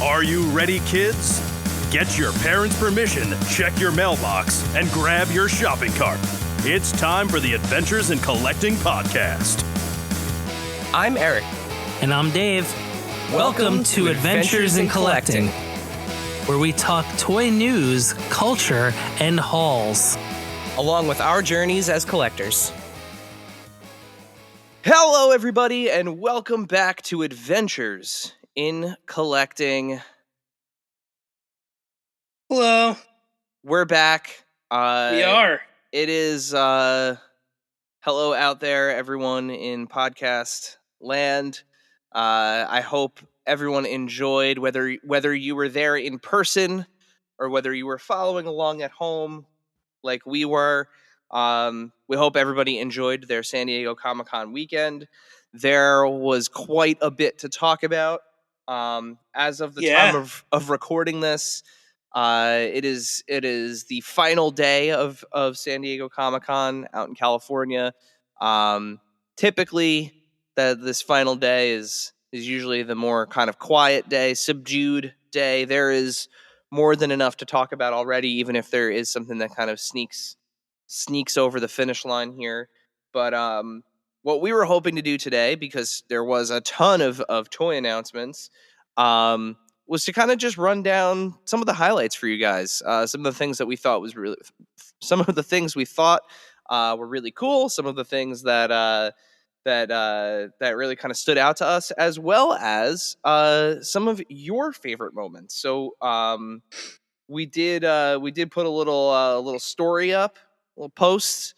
Are you ready, kids? Get your parents' permission, check your mailbox, and grab your shopping cart. It's time for the Adventures in Collecting podcast. I'm Erik. And I'm Dave. Welcome to Adventures in Collecting, where we talk toy news, culture, and hauls, along with our journeys as collectors. Hello, everybody, and welcome back to Adventures in Collecting. Hello. We're back. We are. It is, hello out there, everyone in podcast land. I hope everyone enjoyed, whether you were there in person or whether you were following along at home like we were. We hope everybody enjoyed their San Diego Comic-Con weekend. There was quite a bit to talk about. As of the time of recording this, it is the final day of San Diego Comic-Con out in California. Typically, this final day is usually the more kind of quiet day, subdued day. There is more than enough to talk about already, even if there is something that kind of sneaks over the finish line here. But what we were hoping to do today, because there was a ton of toy announcements, was to kind of just run down some of the highlights for you guys. Some of the things that we thought were really cool. Some of the things that really kind of stood out to us, as well as some of your favorite moments. So we did put a little story up, a little post,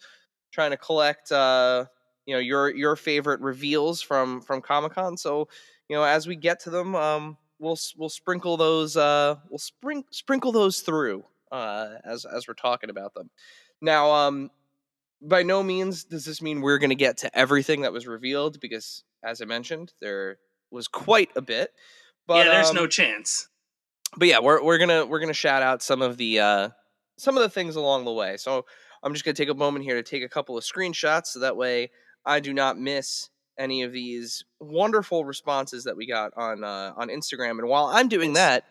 trying to collect your favorite reveals from Comic-Con. So as we get to them, we'll sprinkle those sprinkle those through as we're talking about them. Now, by no means does this mean we're going to get to everything that was revealed, because, as I mentioned, there was quite a bit. But there's no chance. But yeah, we're gonna shout out some of the things along the way. So I'm just gonna take a moment here to take a couple of screenshots, so that way I do not miss any of these wonderful responses that we got on Instagram. And while I'm doing that,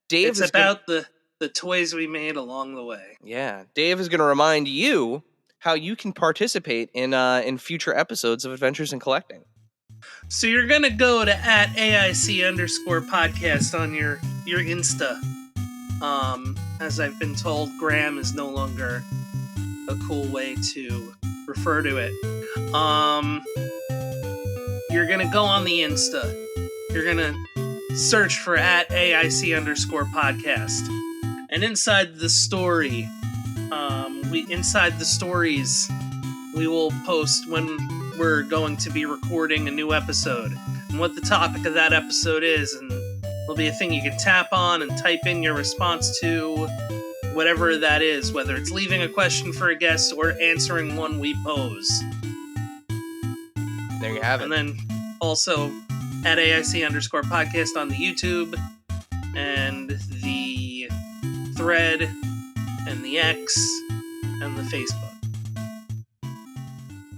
Dave is about the toys we made along the way. Yeah, Dave is going to remind you how you can participate in future episodes of Adventures in Collecting. So you're gonna go to @AIC_podcast on your Insta. As I've been told, Graham is no longer a cool way to refer to it. You're gonna go on the Insta. You're gonna search for @AIC_podcast. And inside the story, inside the stories, we will post when we're going to be recording a new episode and what the topic of that episode is, and there'll be a thing you can tap on and type in your response to whatever that is, whether it's leaving a question for a guest or answering one we pose. There you have it. And then also @AIC_podcast on the YouTube and the Thread and the X and the Facebook.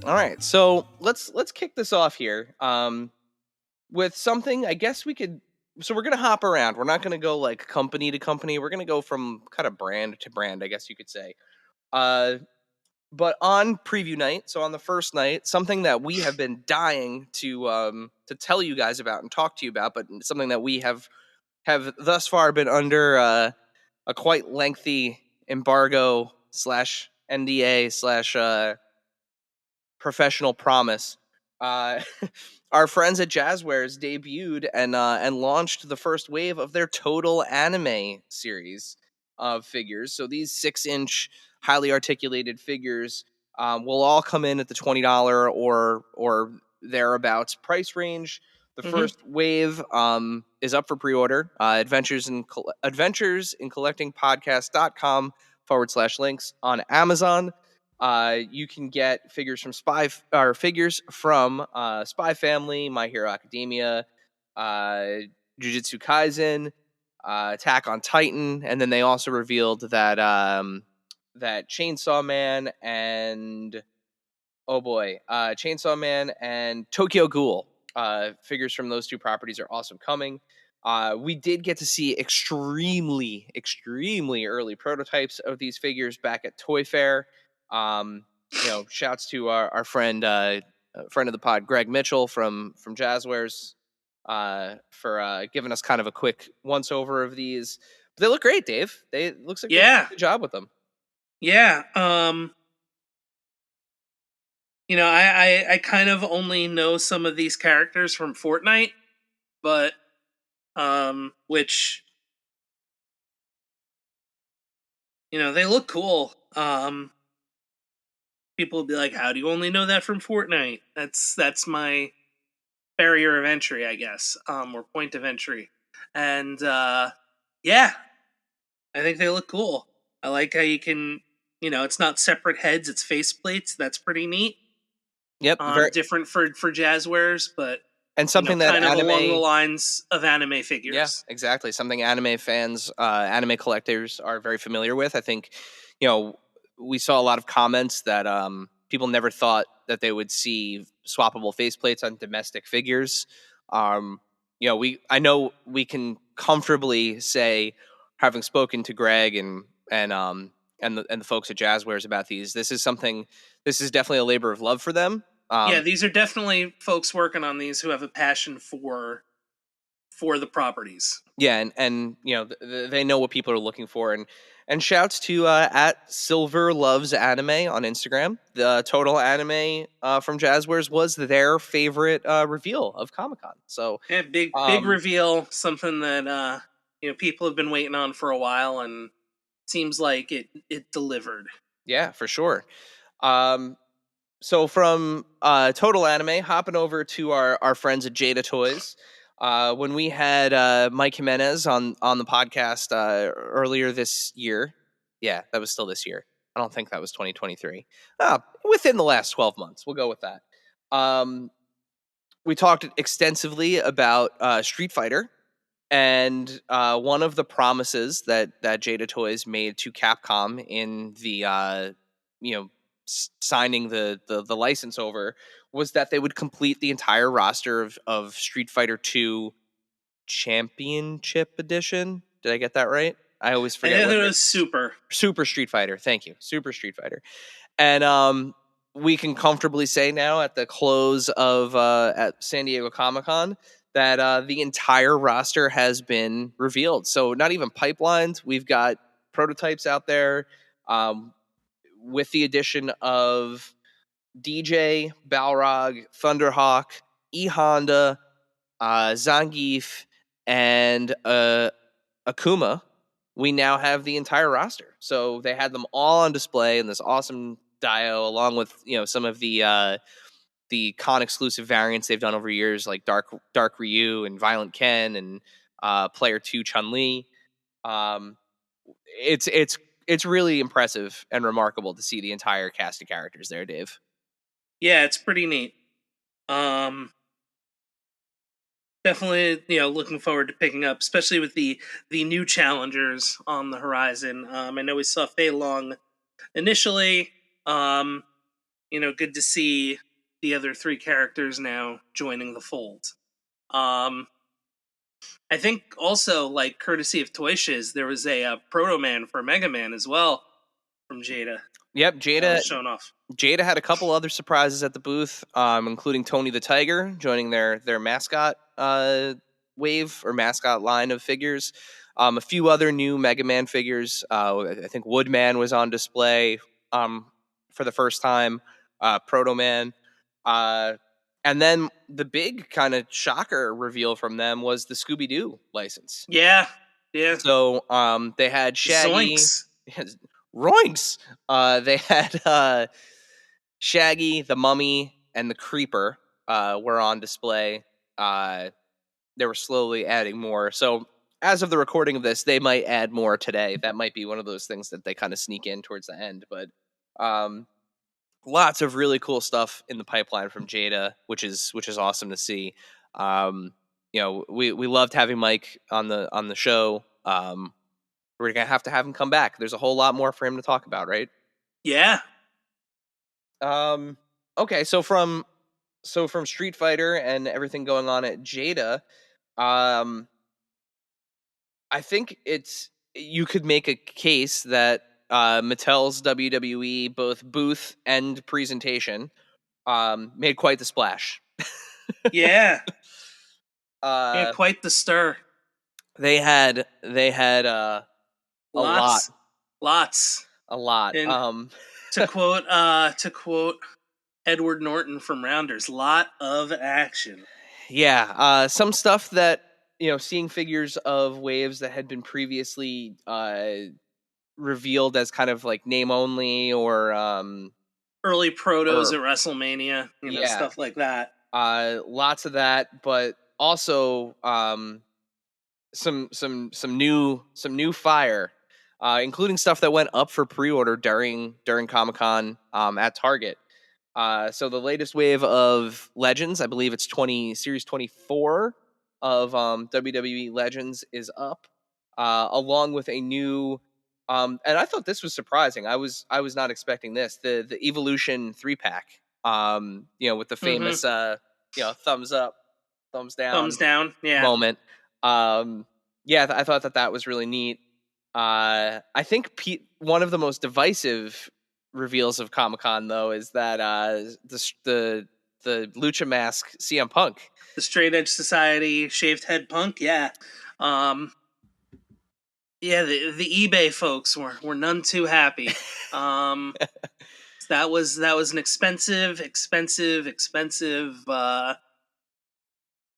All right, so let's kick this off here with something. I guess we could. So we're gonna hop around. We're not gonna go like company to company. We're gonna go from kind of brand to brand, I guess you could say. But on preview night, so on the first night, something that we have been dying to tell you guys about and talk to you about, but something that we have thus far been under a quite lengthy embargo / NDA / professional promise. Our friends at Jazzwares debuted and launched the first wave of their Total Anime series of figures. So these 6-inch highly articulated figures will all come in at the $20 or thereabouts price range. The first wave is up for pre-order. Adventures in Collecting podcast.com /links on Amazon. You can get figures from Spy Family, My Hero Academia, Jujutsu Kaisen, Attack on Titan, and then they also revealed that that Chainsaw Man and Chainsaw Man and Tokyo Ghoul figures from those two properties are also coming. We did get to see extremely early prototypes of these figures back at Toy Fair. Shouts to our friend, friend of the pod, Greg Mitchell from Jazzwares, for giving us kind of a quick once over of these. But they look great, Dave. Looks like they did Yeah. a good job with them. Yeah. I kind of only know some of these characters from Fortnite, but which they look cool. People will be like, "How do you only know that from Fortnite?" That's my barrier of entry, I guess, or point of entry. And yeah, I think they look cool. I like how you can, it's not separate heads; it's faceplates. That's pretty neat. Yep, very, Different for Jazzwares, but and something that kind of along the anime. lines of anime Yeah, figures. exactly. Something anime fans, anime collectors are very familiar with. I think, you know, we saw a lot of comments that people never thought that they would see swappable faceplates on domestic figures. I know we can comfortably say, having spoken to Greg and the folks at Jazzwares about these, this is something. This is definitely a labor of love for them. Yeah, these are definitely folks working on these who have a passion for the properties. Yeah, and they know what people are looking for, and shouts to at Silver Loves Anime on Instagram. The Total Anime from Jazzwares was their favorite reveal of Comic Con. So Yeah, big reveal, something that people have been waiting on for a while, and seems like it delivered. yeah, for sure. Um, So from Total Anime, hopping over to our friends at Jada Toys. When we had Mike Jimenez on the podcast earlier this year, yeah, that was still this year. I don't think that was 2023. Within the last 12 months, we'll go with that. We talked extensively about Street Fighter, and one of the promises that Jada Toys made to Capcom in the signing the license over was that they would complete the entire roster of Street Fighter 2 Championship Edition. Did I get that right? I always I forget think what it it was is. super. Super Street Fighter. Thank you. Super Street Fighter. And we can comfortably say now at the close of at San Diego Comic-Con that the entire roster has been revealed. So not even pipelines. We've got prototypes out there, with the addition of DJ, Balrog, Thunderhawk, E Honda, Zangief, and Akuma. We now have the entire roster. So they had them all on display in this awesome dio, along with some of the con exclusive variants they've done over years, like Dark Ryu and Violent Ken and Player 2 Chun Li. Um, it's really impressive and remarkable to see the entire cast of characters there, Dave. Yeah, it's pretty neat. Definitely, looking forward to picking up, especially with the new challengers on the horizon. I know we saw Fei Long initially. Good to see the other three characters now joining the fold. I think also, like, courtesy of Toy Shiz, there was a Proto Man for Mega Man as well from Jada. Yep, That was shown off. Jada had a couple other surprises at the booth, including Tony the Tiger joining their mascot wave or mascot line of figures. A few other new Mega Man figures. I think Woodman was on display for the first time. Proto Man. And then the big kind of shocker reveal from them was the Scooby Doo license. Yeah. So they had Shaggy. Zoinks. Roinks. They had Shaggy, the Mummy, and the Creeper were on display. They were slowly adding more. So as of the recording of this, they might add more today. That might be one of those things that they kind of sneak in towards the end. But lots of really cool stuff in the pipeline from Jada, which is awesome to see. We loved having Mike on the show. We're gonna have to have him come back. There's a whole lot more for him to talk about, right? Yeah. Okay, so from Street Fighter and everything going on at Jada, I think you could make a case that Mattel's WWE both booth and presentation made quite the splash. Yeah. Yeah, Uh, quite the stir. they had a lot. Lots. A lot. And to quote Edward Norton from Rounders, lot of action. Yeah, some stuff that, seeing figures of waves that had been previously revealed as kind of like name only or Early protos or at WrestleMania, yeah, stuff like that. lots of that, but also some new fire, including stuff that went up for pre-order during Comic-Con at Target. So the latest wave of Legends, I believe it's Series 24 of WWE Legends is up, along with a new. And I thought this was surprising. I was not expecting this. The Evolution 3-pack. With the famous thumbs up, thumbs Thumbs down down. Yeah. moment. I thought that was really neat. I think one of the most divisive reveals of Comic-Con though is that the Lucha Mask CM Punk, The Straight Edge Society shaved head Punk. Yeah. Yeah, the eBay folks were none too happy. That was an expensive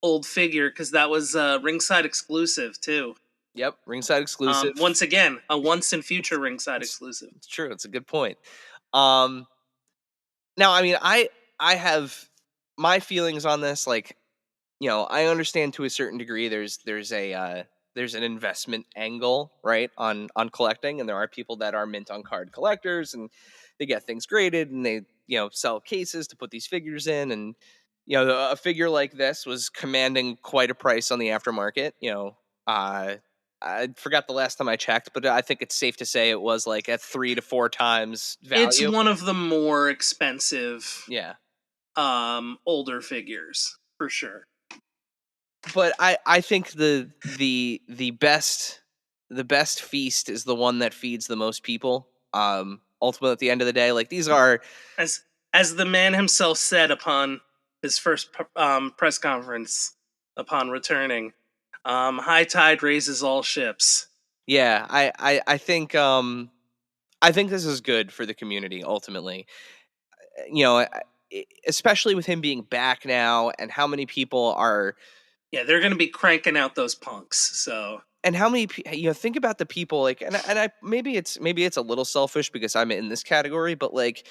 old figure, because that was ringside exclusive too. Yep, ringside exclusive. Once again, a once and future ringside exclusive. It's true. It's a good point. Now, I mean, I have my feelings on this. Like, I understand to a certain degree. There's an investment angle, right, on collecting, and there are people that are mint on card collectors, and they get things graded, and they sell cases to put these figures in, and a figure like this was commanding quite a price on the aftermarket. I forgot the last time I checked, but I think it's safe to say it was like at 3 to 4 times value. It's one of the more expensive, yeah, older figures for sure. But I think the best feast is the one that feeds the most people. Ultimately, at the end of the day, like, these are, as the man himself said upon his first press conference upon returning, high tide raises all ships. Yeah, I think this is good for the community ultimately. Especially with him being back now, and how many people are. Yeah, they're going to be cranking out those punks. So, and how many think about the people, like, and I maybe it's a little selfish because I'm in this category, but like,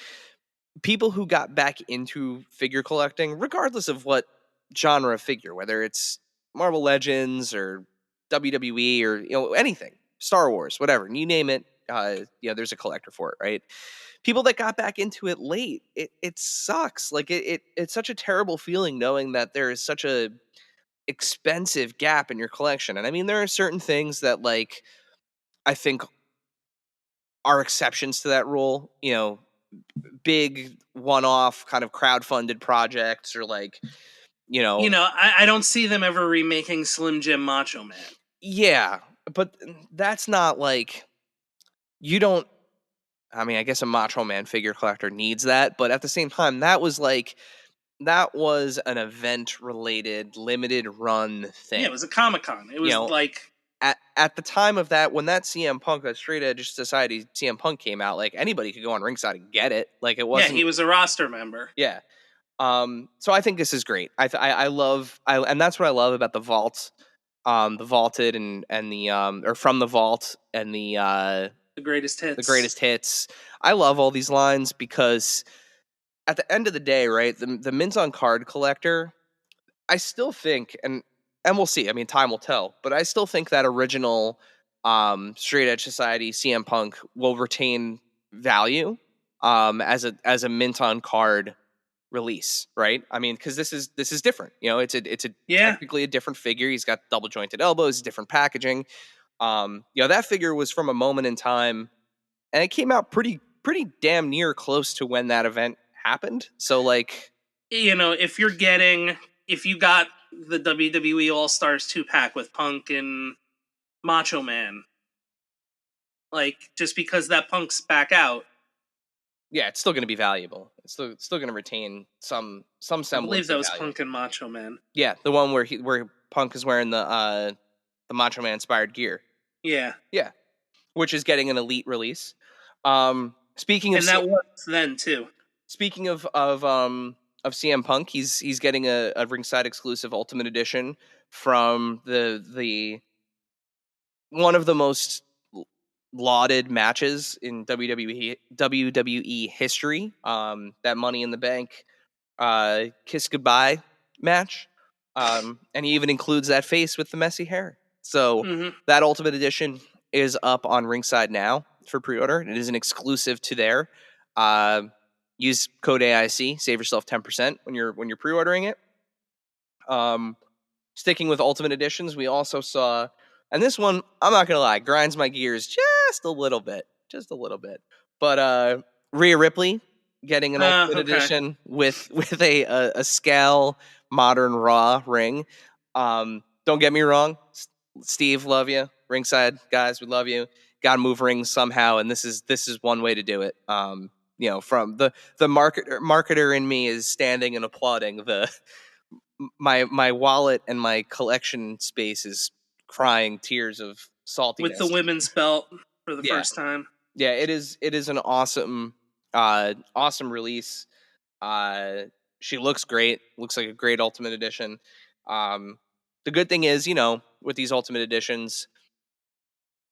people who got back into figure collecting, regardless of what genre of figure, whether it's Marvel Legends or WWE or anything, Star Wars, whatever, you name it, there's a collector for it, right? People that got back into it late, it sucks. Like, it's such a terrible feeling knowing that there is such a expensive gap in your collection. And I mean, there are certain things that, like, I think are exceptions to that rule, big one-off kind of crowd-funded projects, or like, I don't see them ever remaking Slim Jim Macho Man. Yeah, but that's not like, you don't. I mean, I guess a Macho Man figure collector needs that, but at the same time, that was an event-related, limited run thing. Yeah, it was a Comic-Con. It was like, at the time of that, when that CM Punk, that Straight Edge Society CM Punk came out, like, anybody could go on Ringside and get it. Like, it wasn't. Yeah, he was a roster member. Yeah. So I think this is great. I love, and that's what I love about the vault, the vaulted and the or from the vault and the greatest hits. The greatest hits. I love all these lines because at the end of the day, right, the mint on card collector, I still think, and we'll see. I mean, time will tell, but I still think that original Straight Edge Society CM Punk will retain value as a mint on card release, right? I mean, because this is different. It's a technically a different figure. He's got double jointed elbows, different packaging. That figure was from a moment in time, and it came out pretty damn near close to when that event happened. So, like, if you got the WWE All Stars 2-pack with Punk and Macho Man. Like, just because that Punk's back out, Yeah, it's still going to be valuable. It's still going to retain some I semblance believe that of was value. Punk and Macho Man. Yeah, the one where Punk is wearing the Macho Man inspired gear. Yeah. Yeah, which is getting an elite release. Speaking of And that works then too. Speaking of CM Punk, he's getting a ringside exclusive Ultimate Edition from the one of the most lauded matches in WWE history. That Money in the Bank Kiss Goodbye match. And he even includes that face with the messy hair. So that Ultimate Edition is up on Ringside now for pre-order. It is an exclusive to there. Use code AIC, save yourself 10% when you're pre-ordering it. Sticking with Ultimate Editions, we also saw, and this one, I'm not gonna lie, grinds my gears just a little bit. But Rhea Ripley getting an Ultimate Edition with a scale modern Raw ring. Don't get me wrong, Steve, love you. Ringside guys, we love you. Got to move rings somehow, and this is one way to do it. From the marketer in me is standing and applauding. My wallet and my collection space is crying tears of saltiness with the women's belt for the first time. Yeah, it is an awesome release. She looks great. Looks like a great Ultimate Edition. The good thing is, with these Ultimate Editions,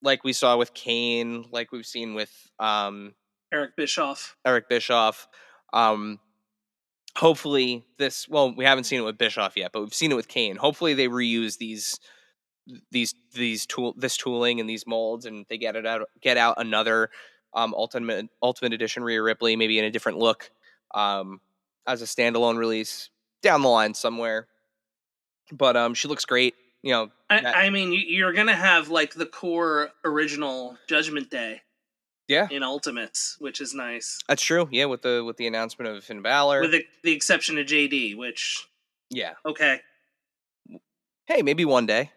like we saw with Kane, like we've seen with Eric Bischoff. Hopefully we haven't seen it with Bischoff yet, but we've seen it with Kane. Hopefully they reuse this tooling and these molds, and they get out another Ultimate Edition Rhea Ripley, maybe in a different look, as a standalone release down the line somewhere. But she looks great. I mean, you're gonna have like the core original Judgment Day. Yeah, in Ultimates, which is nice. That's true. Yeah, with the announcement of Finn Balor, with the exception of JD, which okay. Hey, maybe one day.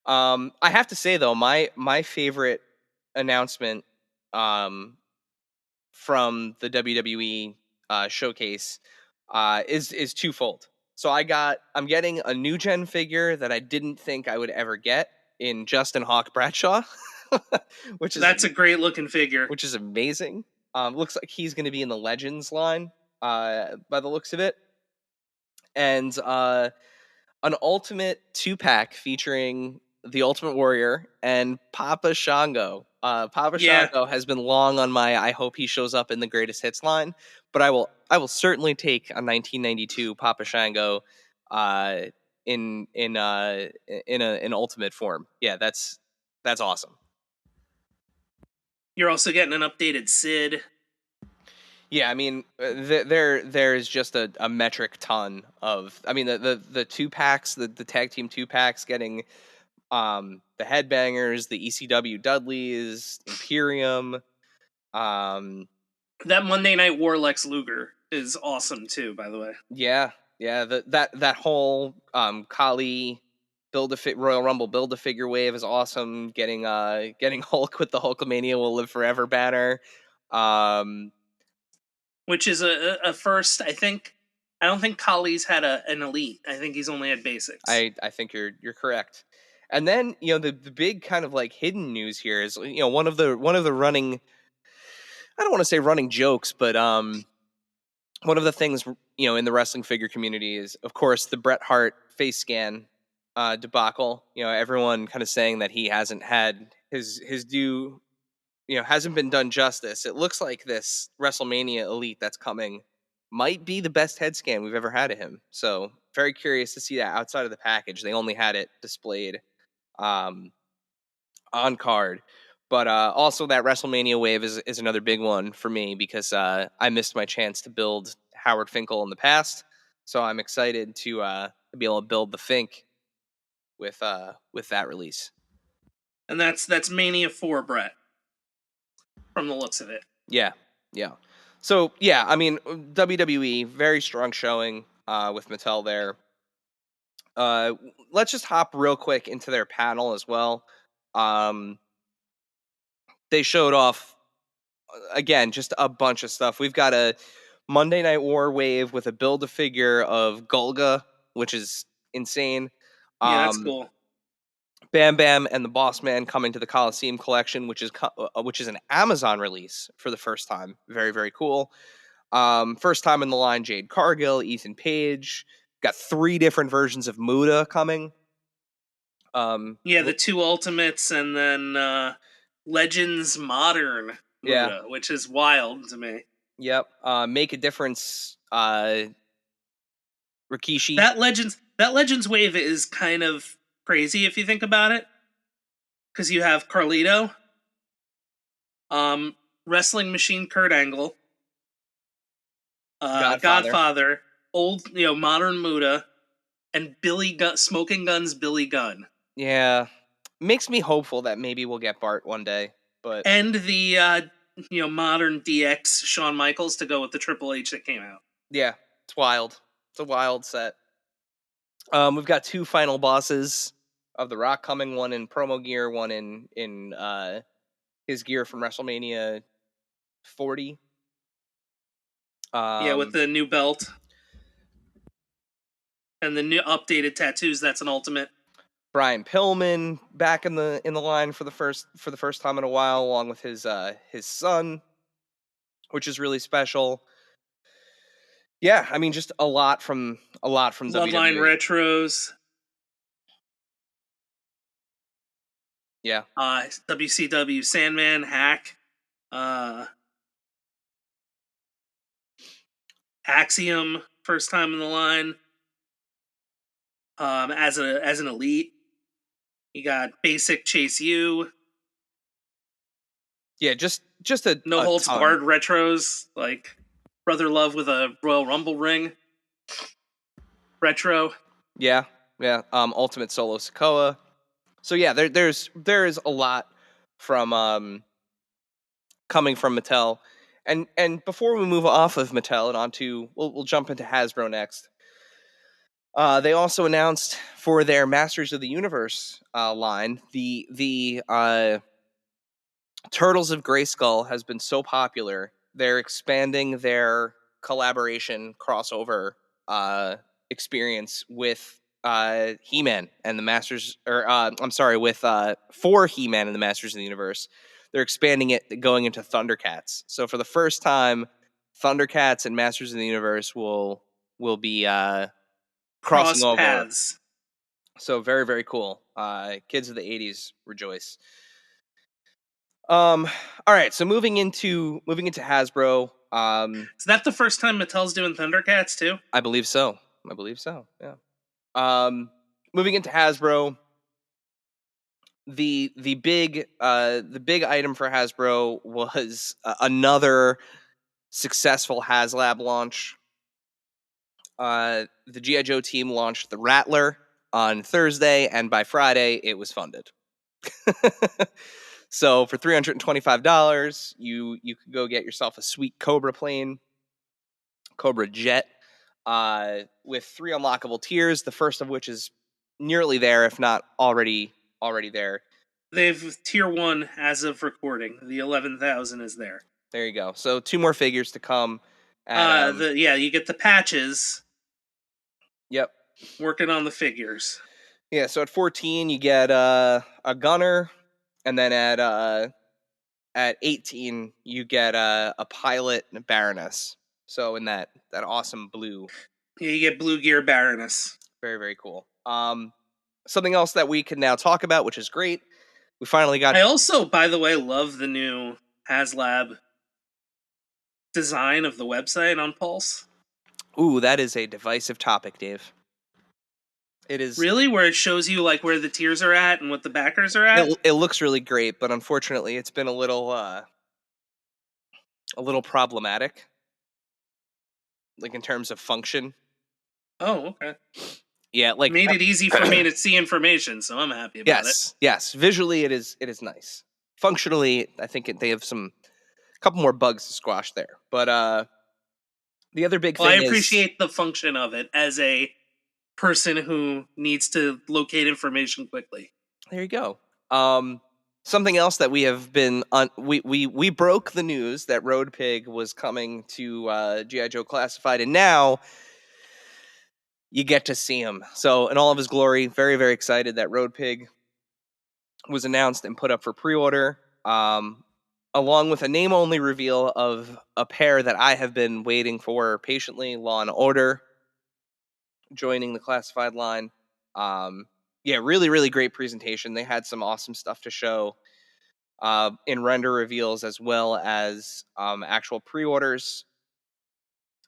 I have to say though, my favorite announcement from the WWE showcase is twofold. So I'm getting a new gen figure that I didn't think I would ever get in Justin Hawk Bradshaw. That's a great looking figure. Which is amazing. Looks like he's going to be in the Legends line by the looks of it. And an Ultimate 2-pack featuring the Ultimate Warrior and Papa Shango. Shango has been long on my I hope he shows up in the Greatest Hits line, but I will certainly take a 1992 Papa Shango in an Ultimate form. Yeah, that's awesome. You're also getting an updated Sid. Yeah, I mean, there's just a metric ton of. I mean, the 2-packs, the tag team 2-packs, getting the Headbangers, the ECW Dudleys, Imperium. That Monday Night War Lex Luger is awesome too, by the way. Yeah. That whole Kali Royal Rumble Build-A-Figure wave is awesome. Getting Hulk with the Hulkamania Will Live Forever banner. Which is a first, I think. I don't think Kali's had an elite. I think he's only had basics. I think you're correct. And then, the big kind of like hidden news here is, one of the running, I don't want to say running jokes, but one of the things, in the wrestling figure community is, of course, the Bret Hart face scan debacle. Everyone kind of saying that he hasn't had his due, hasn't been done justice. It looks like this WrestleMania Elite that's coming might be the best head scan we've ever had of him. So very curious to see that outside of the package. They only had it displayed on card. But also that WrestleMania wave is another big one for me because I missed my chance to build Howard Finkel in the past. So I'm excited to be able to build the Fink with that release. And that's Mania 4, Brett, from the looks of it. Yeah. So, I mean, WWE, very strong showing with Mattel there. let's just hop real quick into their panel as well. They showed off, again, just a bunch of stuff. We've got a Monday Night War wave with a Build-A-Figure of Golga, which is insane. Yeah, that's cool. Bam Bam and the Boss Man coming to the Coliseum collection, which is an Amazon release for the first time. Very, very cool. First time in the line, Jade Cargill, Ethan Page. Got 3 different versions of Muda coming. The 2 Ultimates and then Legends Modern Muda, which is wild to me. Yep. Make a Difference. Rikishi. That Legends wave is kind of crazy if you think about it, because you have Carlito, Wrestling Machine Kurt Angle, Godfather, old modern Muda, and Smoking Guns Billy Gunn. Yeah, makes me hopeful that maybe we'll get Bart one day, and the modern DX Shawn Michaels to go with the Triple H that came out. Yeah, it's wild. It's a wild set. We've got 2 final bosses of The Rock coming, one in promo gear, one in his gear from WrestleMania 40. With the new belt and the new updated tattoos. That's an Ultimate. Brian Pillman back in the line for the first time in a while, along with his son, which is really special. Yeah, I mean, just a lot from Bloodline WWE. Retros. Yeah. WCW Sandman, Hack, Axiom, first time in the line. As an elite, you got Basic Chase U. Yeah, just a No holds barred retros like Brother Love with a Royal Rumble ring. Retro. Yeah. Ultimate Solo Sikoa. So yeah, there is a lot from coming from Mattel, and before we move off of Mattel and onto we'll jump into Hasbro next. They also announced for their Masters of the Universe line, the Turtles of Grayskull has been so popular, they're expanding their collaboration crossover experience with He-Man and the Masters, with for He-Man and the Masters of the Universe. They're expanding it, going into Thundercats. So for the first time, Thundercats and Masters of the Universe will be crossing over. Paths. So very, very cool. Kids of the 80s rejoice. All right, so moving into Hasbro. Is that the first time Mattel's doing Thundercats too? I believe so. Yeah. Moving into Hasbro, the big item for Hasbro was another successful HasLab launch. The G.I. Joe team launched the Rattler on Thursday, and by Friday it was funded. So for $325, you could go get yourself a sweet Cobra plane, Cobra Jet, with 3 unlockable tiers. The first of which is nearly there, if not already there. They've tier 1 as of recording. The 11,000 is there. There you go. So 2 more figures to come. You get the patches. Yep. Working on the figures. Yeah. So at 14, you get a gunner. And then at 18, you get a pilot and a Baroness. So in that awesome blue. Yeah, you get Blue Gear Baroness. Very, very cool. Something else that we can now talk about, which is great. We finally got... I also, by the way, love the new HasLab design of the website on Pulse. Ooh, that is a divisive topic, Dave. It is really where it shows you like where the tiers are at and what the backers are at. It looks really great, but unfortunately, it's been a little problematic, like in terms of function. Oh, okay. Yeah, like made it easy for me to see information, so I'm happy about it. Yes. Visually, it is nice. Functionally, I think they have a couple more bugs to squash there. But the other big thing I appreciate the function of it as a person who needs to locate information quickly. There you go. Something else that we have been we broke the news that Road Pig was coming to G.I. Joe Classified, and now you get to see him. So in all of his glory, very, very excited that Road Pig was announced and put up for pre-order, along with a name-only reveal of a pair that I have been waiting for patiently, Law and Order, joining the Classified line. Yeah, really, really great presentation. They had some awesome stuff to show in render reveals as well as actual pre-orders.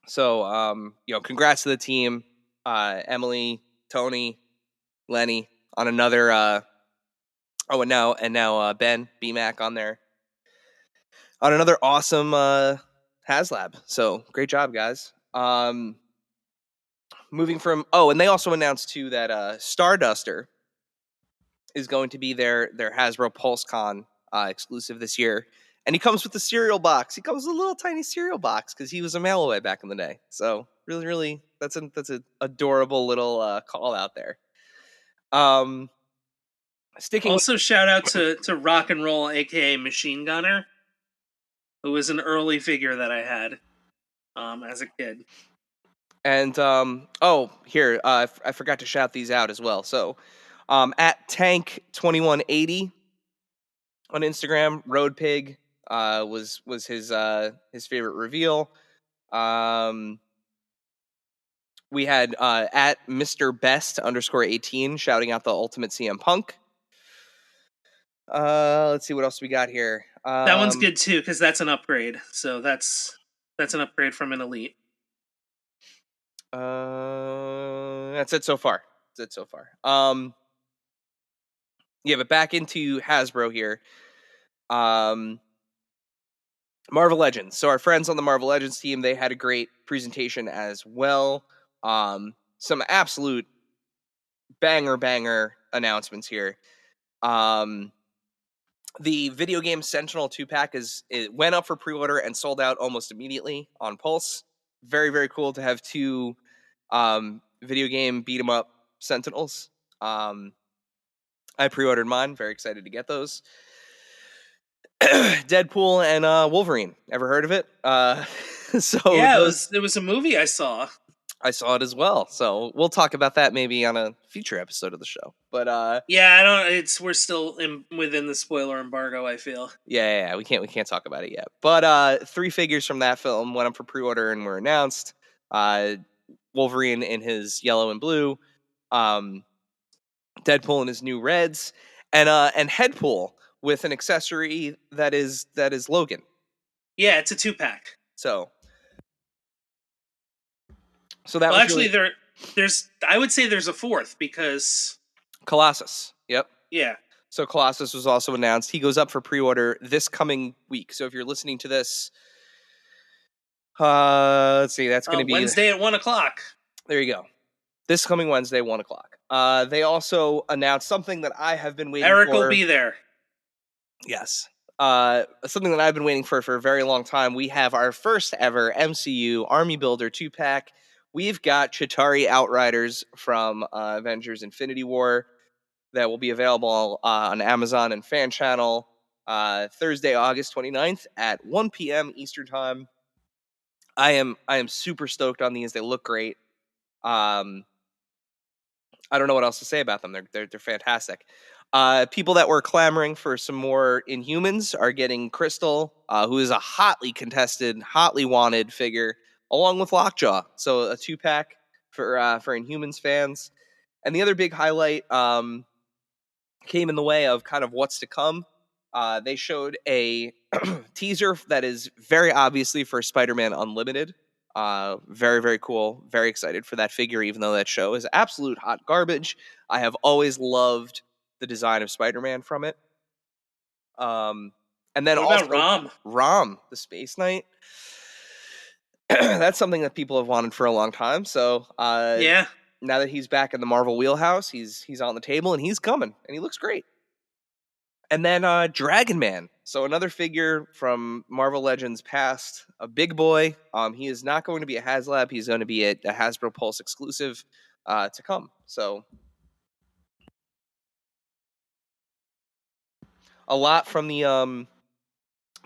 So, congrats to the team, Emily, Tony, Lenny, on another. And now Ben BMAC on there on another awesome HasLab. So great job, guys. Moving from and they also announced too that Starduster is going to be their Hasbro PulseCon exclusive this year, and he comes with the cereal box. He comes with a little tiny cereal box because he was a mail away back in the day. So really, really, that's an adorable little call out there. Sticking Also, shout out to Rock and Roll, aka Machine Gunner, who was an early figure that I had as a kid. And here I forgot to shout these out as well. So at Tank2180 on Instagram, Road Pig was his favorite reveal. We had at Mr. Best _18 shouting out the Ultimate CM Punk. Let's see what else we got here. That one's good too because that's an upgrade. So that's an upgrade from an Elite. That's it so far. Yeah, but back into Hasbro here. Marvel Legends. So our friends on the Marvel Legends team, they had a great presentation as well. Some absolute banger announcements here. The video game Sentinel 2-pack it went up for pre-order and sold out almost immediately on Pulse. Very, very cool to have two video game beat 'em up Sentinels. I pre-ordered mine. Very excited to get those. Deadpool and Wolverine. Ever heard of it? So yeah, it was a movie I saw. I saw it as well. So we'll talk about that maybe on a future episode of the show. But yeah, I don't. We're still within the spoiler embargo, I feel. Yeah. We can't talk about it yet. But 3 figures from that film went up for pre-order and were announced. Wolverine in his yellow and blue, Deadpool in his new reds, and Headpool with an accessory that is Logan. Yeah, it's a 2-pack. So that well, actually, there's I would say there's a 4th because Colossus. Yep. Yeah. So Colossus was also announced. He goes up for pre-order this coming week. So if you're listening to this, let's see, that's going to be Wednesday at 1:00. There you go. This coming Wednesday, 1:00. They also announced something that I have been waiting for. Erik will be there. Yes. Something that I've been waiting for a very long time. We have our first ever MCU Army Builder 2-pack. We've got Chitauri Outriders from Avengers Infinity War that will be available on Amazon and Fan Channel Thursday, August 29th at 1 p.m. Eastern Time. I am super stoked on these. They look great. I don't know what else to say about them. They're fantastic. People that were clamoring for some more Inhumans are getting Crystal, who is a hotly contested, hotly wanted figure, along with Lockjaw. So a 2-pack for Inhumans fans. And the other big highlight came in the way of kind of what's to come. They showed a teaser that is very obviously for Spider-Man Unlimited. Very, very cool. Very excited for that figure, even though that show is absolute hot garbage. I have always loved the design of Spider-Man from it. And then what also about Rom, the Space Knight. That's something that people have wanted for a long time. So yeah. Now that he's back in the Marvel wheelhouse, he's on the table and he's coming and he looks great. And then Dragon Man. So another figure from Marvel Legends past, a big boy. He is not going to be a HasLab. He's going to be a Hasbro Pulse exclusive. to come. So a lot from the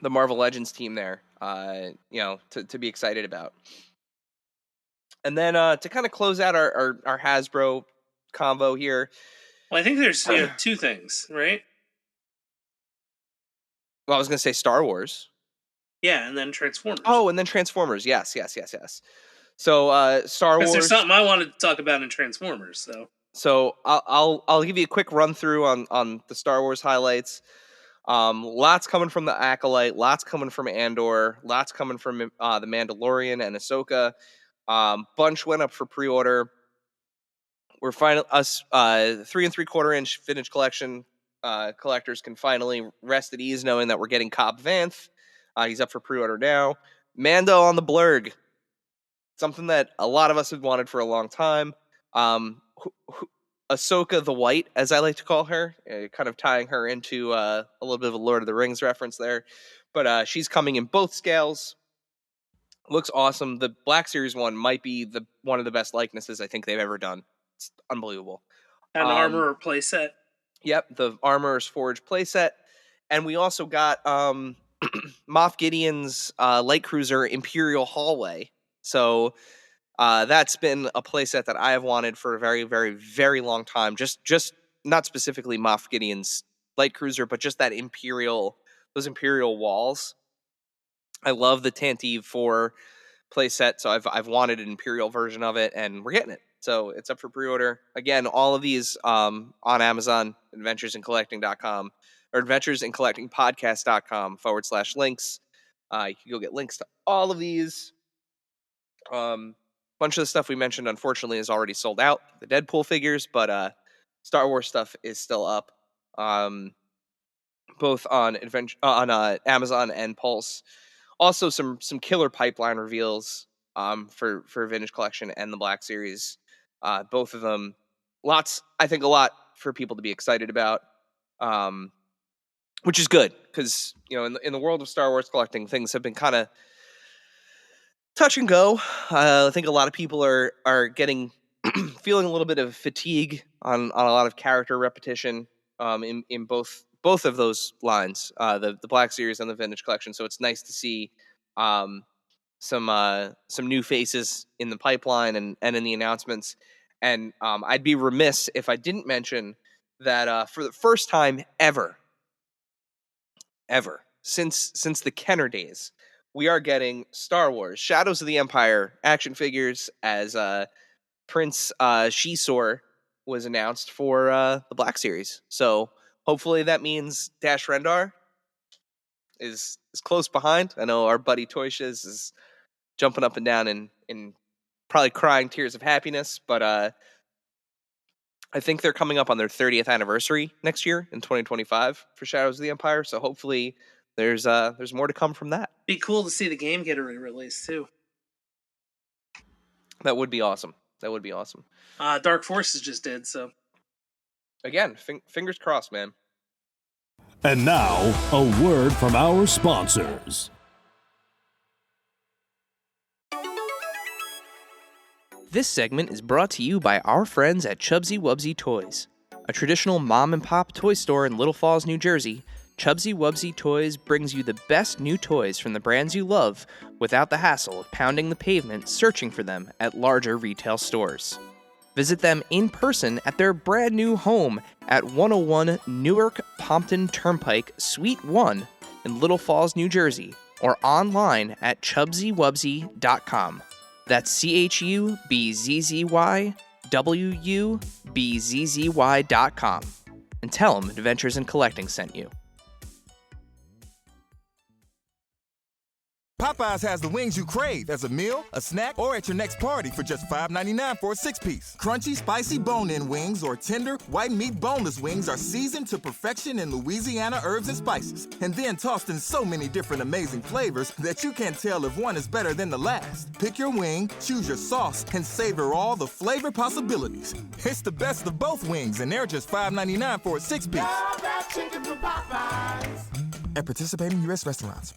Marvel Legends team there, to be excited about. And then to kind of close out our Hasbro convo here. Well, I think there's two things, right? Well, I was going to say Star Wars. Yeah, and then Transformers. Oh, and then Transformers. Yes. So Star Wars. Because there's something I wanted to talk about in Transformers, though. So I'll give you a quick run through on the Star Wars highlights. Lots coming from the Acolyte, lots coming from Andor, lots coming from the Mandalorian and Ahsoka. Bunch went up for pre-order. We're finally us 3 3/4 inch vintage collection collectors can finally rest at ease knowing that we're getting Cobb Vanth. He's up for pre-order now. Mando on the Blurg, something that a lot of us have wanted for a long time. Ahsoka the White, as I like to call her, kind of tying her into a little bit of a Lord of the Rings reference there. But she's coming in both scales. Looks awesome. The Black Series one might be one of the best likenesses I think they've ever done. It's unbelievable. An Armorer playset. Yep, the Armorer's Forge playset. And we also got Moff Gideon's light cruiser Imperial Hallway. So that's been a playset that I have wanted for a very, very, very long time. Just not specifically Moff Gideon's light cruiser, but just those Imperial walls. I love the Tantive 4 playset, so I've wanted an Imperial version of it, and we're getting it. So it's up for pre-order. Again, all of these on Amazon, adventuresandcollecting.com, or adventuresandcollectingpodcast.com/links. You can go get links to all of these. Bunch of the stuff we mentioned, unfortunately, is already sold out. The Deadpool figures, but Star Wars stuff is still up, both on Amazon and Pulse. Also, some killer pipeline reveals for Vintage Collection and the Black Series. Both of them, I think a lot for people to be excited about, which is good because in the world of Star Wars collecting, things have been kind of touch and go. I think a lot of people are getting feeling a little bit of fatigue on a lot of character repetition in both of those lines, the Black Series and the Vintage Collection. So it's nice to see some new faces in the pipeline and in the announcements. And I'd be remiss if I didn't mention that for the first time ever since the Kenner days, we are getting Star Wars Shadows of the Empire action figures as Prince Shisor was announced for the Black Series. So hopefully that means Dash Rendar is close behind. I know our buddy Toyshiz is jumping up and down and probably crying tears of happiness, but I think they're coming up on their 30th anniversary next year in 2025 for Shadows of the Empire. So hopefully there's more to come from that. Be cool to see the game get a re-release too. That would be awesome. Dark Forces just did, so. Again, fingers crossed, man. And now, a word from our sponsors. This segment is brought to you by our friends at Chubsy Wubsy Toys. A traditional mom-and-pop toy store in Little Falls, New Jersey, Chubsy Wubsy Toys brings you the best new toys from the brands you love without the hassle of pounding the pavement searching for them at larger retail stores. Visit them in person at their brand new home at 101 Newark Pompton Turnpike, Suite 1 in Little Falls, New Jersey, or online at chubsywubsy.com. That's CHUBZYWUBZZY.com. And tell them Adventures in Collecting sent you. Popeyes has the wings you crave as a meal, a snack, or at your next party for just $5.99 for a 6-piece. Crunchy, spicy bone-in wings or tender, white meat boneless wings are seasoned to perfection in Louisiana herbs and spices, and then tossed in so many different amazing flavors that you can't tell if one is better than the last. Pick your wing, choose your sauce, and savor all the flavor possibilities. It's the best of both wings, and they're just $5.99 for a 6-piece. Love that chicken from Popeyes. At participating U.S. restaurants.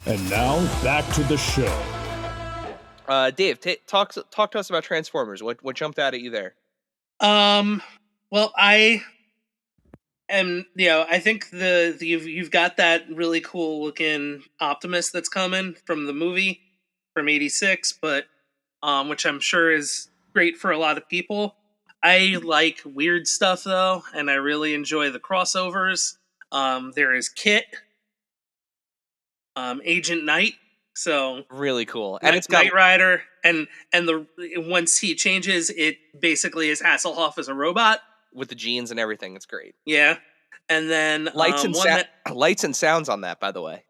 And now, back to the show. Dave, talk to us about Transformers. What jumped out at you there? Well, I think you've got that really cool looking Optimus that's coming from the movie from '86, but which I'm sure is great for a lot of people. I like weird stuff though, and I really enjoy the crossovers. There is Kit, Agent Knight, so Really cool, and it's got Knight Rider, and the once he changes, it basically is Hasselhoff as a robot. with the jeans and everything. It's great. Yeah, and then Lights and one that lights and sounds on that, by the way.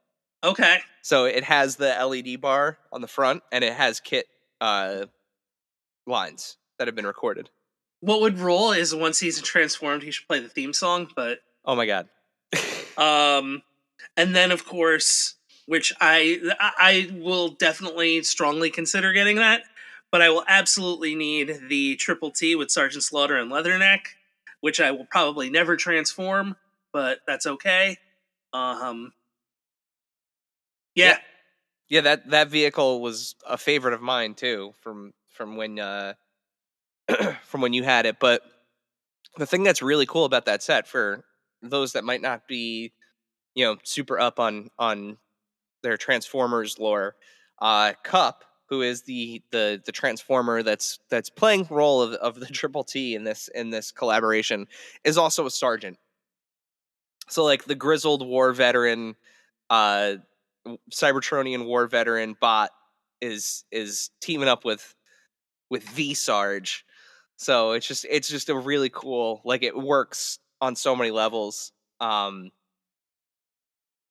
okay. So it has the LED bar on the front, and it has Kit lines that have been recorded. What would roll is once he's transformed, he should play the theme song. But Oh my god. and then of course, which I will definitely strongly consider getting that, but I will absolutely need the Triple T with Sergeant Slaughter and Leatherneck, which I will probably never transform, but that's okay. Yeah. Yeah, that vehicle was a favorite of mine too, from when from when you had it. But the thing that's really cool about that set, for those that might not be, super up on their Transformers lore, Cup, who is the Transformer that's playing the role of the Triple T in this collaboration, is also a sergeant. So like the grizzled war veteran, Cybertronian war veteran bot is teaming up with V Sarge. So it's just a really cool, like, it works on so many levels.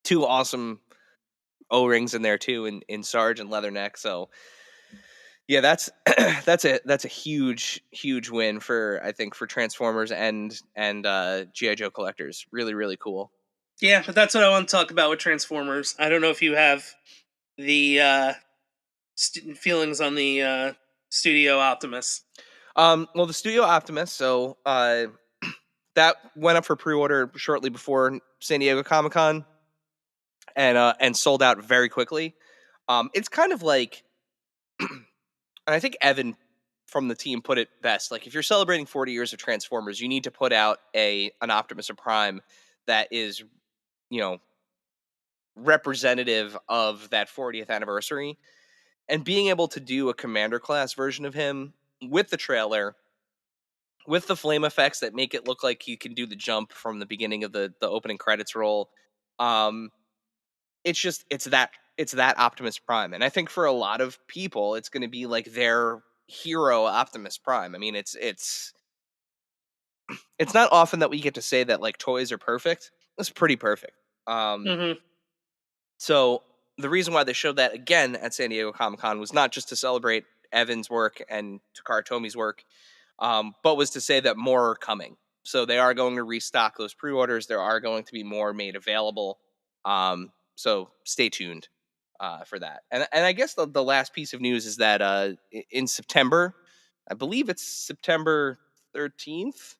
Two awesome O-rings in there too, in Sarge and Leatherneck. So yeah, that's that's a huge win for, I think, for Transformers and GI Joe collectors. Really, really cool. Yeah, but that's what I want to talk about with Transformers. I don't know if you have the feelings on the Studio Optimus. Well, the Studio Optimus, so that went up for pre-order shortly before San Diego Comic-Con, and sold out very quickly. It's kind of like, and I think Evan from the team put it best. Like, if you're celebrating 40 years of Transformers, you need to put out an Optimus Prime that is, representative of that 40th anniversary. And being able to do a Commander class version of him with the trailer, with the flame effects that make it look like he can do the jump from the beginning of the opening credits roll, it's that Optimus Prime. And I think for a lot of people, it's going to be like their hero Optimus Prime. I mean, it's not often that we get to say that, like, toys are perfect. It's pretty perfect. So the reason why they showed that again at San Diego Comic-Con was not just to celebrate Evan's work and Takara Tomi's work, but was to say that more are coming. So they are going to restock those pre-orders. There are going to be more made available. So stay tuned for that. And I guess the last piece of news is that in September, I believe it's September 13th.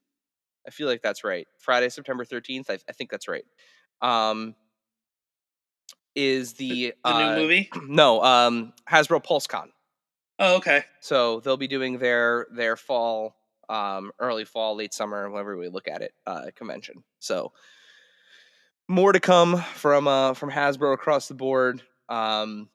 I feel like that's right. Friday, September 13th. I think that's right. Is the new movie? No, Hasbro PulseCon. Oh, okay. So they'll be doing their fall, early fall, late summer, whenever we look at it, convention. So more to come from Hasbro across the board in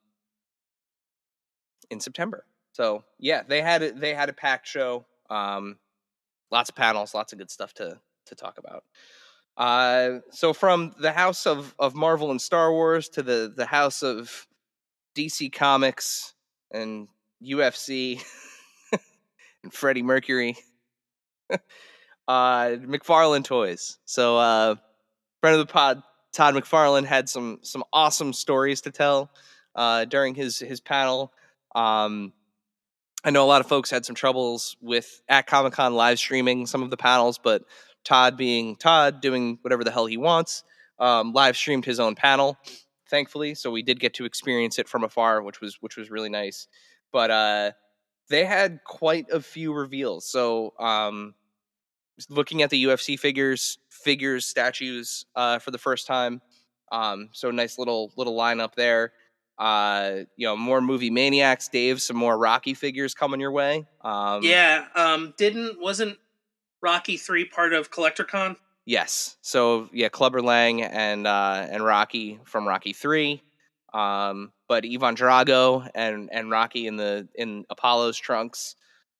September. So yeah, they had a packed show. Lots of panels, lots of good stuff to talk about. So from the house of Marvel and Star Wars to the house of DC Comics and UFC and Freddie Mercury, McFarlane Toys. So friend of the pod, Todd McFarlane, had some awesome stories to tell during his panel. I know a lot of folks had some troubles with at Comic-Con live streaming some of the panels, but Todd, being Todd, doing whatever the hell he wants, live streamed his own panel, thankfully. So we did get to experience it from afar, which was really nice. But they had quite a few reveals. So looking at the UFC figures, statues for the first time. So nice little lineup there. More movie maniacs. Dave, some more Rocky figures coming your way. Wasn't Rocky 3 part of CollectorCon? Yes. So yeah, Clubber Lang and Rocky from Rocky 3. But Ivan Drago and Rocky in Apollo's trunks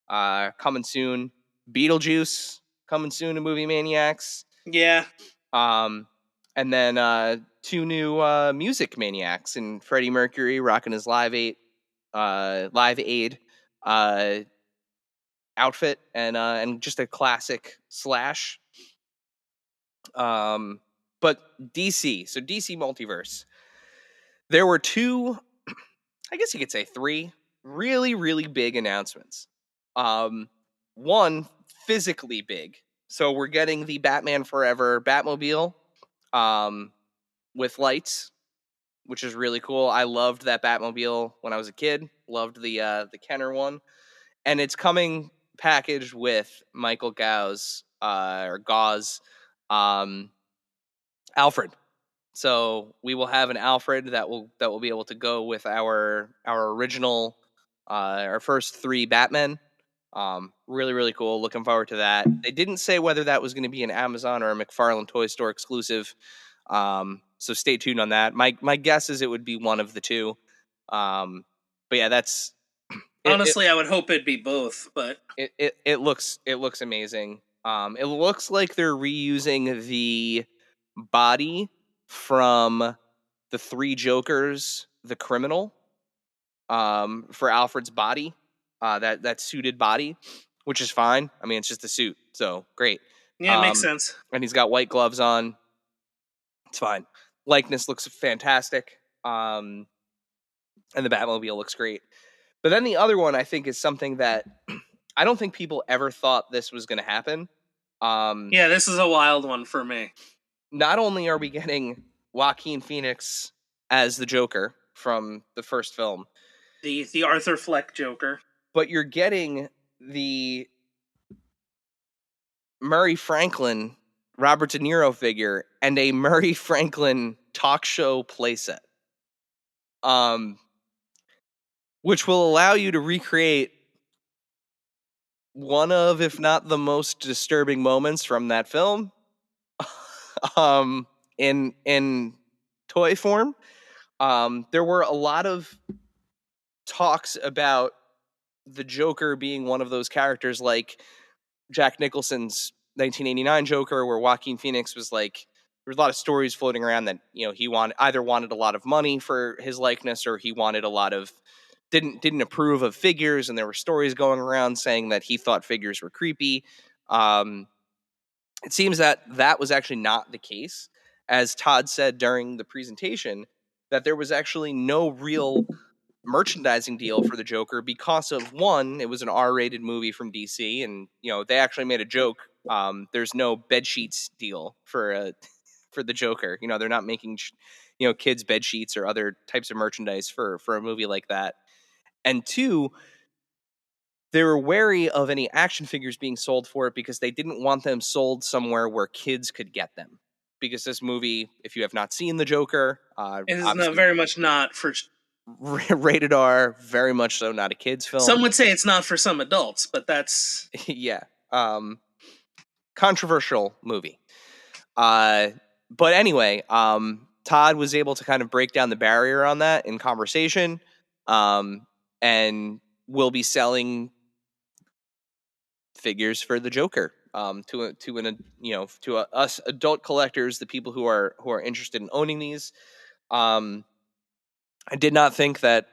coming soon. Beetlejuice coming soon to Movie Maniacs. Yeah. And then 2 new Music Maniacs and Freddie Mercury rocking his Live Aid outfit and just a classic Slash. But DC, so DC Multiverse. There were 2, I guess you could say 3 really, really big announcements. One physically big. So we're getting the Batman Forever Batmobile with lights, which is really cool. I loved that Batmobile when I was a kid. Loved the Kenner one. And it's coming packaged with Michael Gau's Alfred. So we will have an Alfred that will be able to go with our original our first 3 Batmen. Really, really cool. Looking forward to that. They didn't say whether that was going to be an Amazon or a McFarlane Toy Store exclusive. So stay tuned on that. My guess is it would be one of the 2. But yeah, that's honestly, I would hope it'd be both, but it looks amazing. It looks like they're reusing the body from the 3 Jokers, the criminal, for Alfred's body, that suited body, which is fine. I mean, it's just a suit, so great. Yeah, it makes sense. And he's got white gloves on. It's fine. Likeness looks fantastic. And the Batmobile looks great. But then the other one I think is something that I don't think people ever thought this was going to happen. Yeah, this is a wild one for me. Not only are we getting Joaquin Phoenix as the Joker from the first film, the Arthur Fleck Joker, but you're getting the Murray Franklin Robert De Niro figure and a Murray Franklin talk show playset, which will allow you to recreate one of, if not the most disturbing moments from that film, in toy form. There were a lot of talks about the Joker being one of those characters like Jack Nicholson's 1989 Joker, where Joaquin Phoenix was like, there was a lot of stories floating around that, he either wanted a lot of money for his likeness or he wanted a lot of, didn't approve of figures, and there were stories going around saying that he thought figures were creepy. It seems that was actually not the case, as Todd said during the presentation, that there was actually no real merchandising deal for the Joker because of, one, it was an R-rated movie from DC, and they actually made a joke. There's no bed sheets deal for the Joker. They're not making kids bed sheets or other types of merchandise for a movie like that. And 2, they were wary of any action figures being sold for it because they didn't want them sold somewhere where kids could get them. Because this movie, if you have not seen the Joker, it is very much not for rated R, very much so not a kid's film. Some would say it's not for some adults, but that's yeah, controversial movie. But anyway, Todd was able to kind of break down the barrier on that in conversation, and will be selling figures for the Joker to us adult collectors, the people who are interested in owning these. I did not think that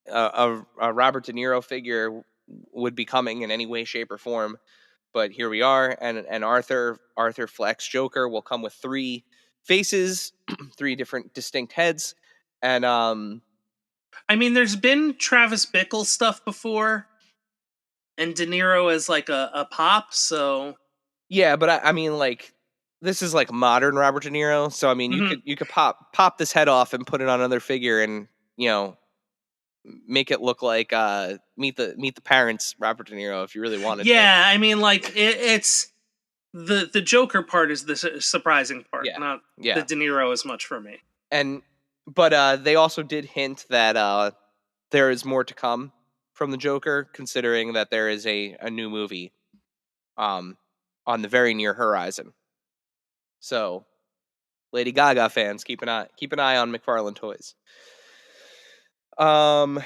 a Robert De Niro figure would be coming in any way, shape, or form, but here we are. And Arthur Fleck's Joker will come with 3 faces, 3 different distinct heads, and I mean, there's been Travis Bickle stuff before, and De Niro as like a pop, so yeah, but I mean, like, this is like modern Robert De Niro, so I mean, you could pop this head off and put it on another figure, and make it look like Meet the Parents Robert De Niro if you really wanted to. Yeah, I mean, like it's the Joker part is the surprising part, not the De Niro as much for me. And But they also did hint that there is more to come from the Joker, considering that there is a new movie on the very near horizon. So, Lady Gaga fans, keep an eye on McFarlane Toys. Yeah,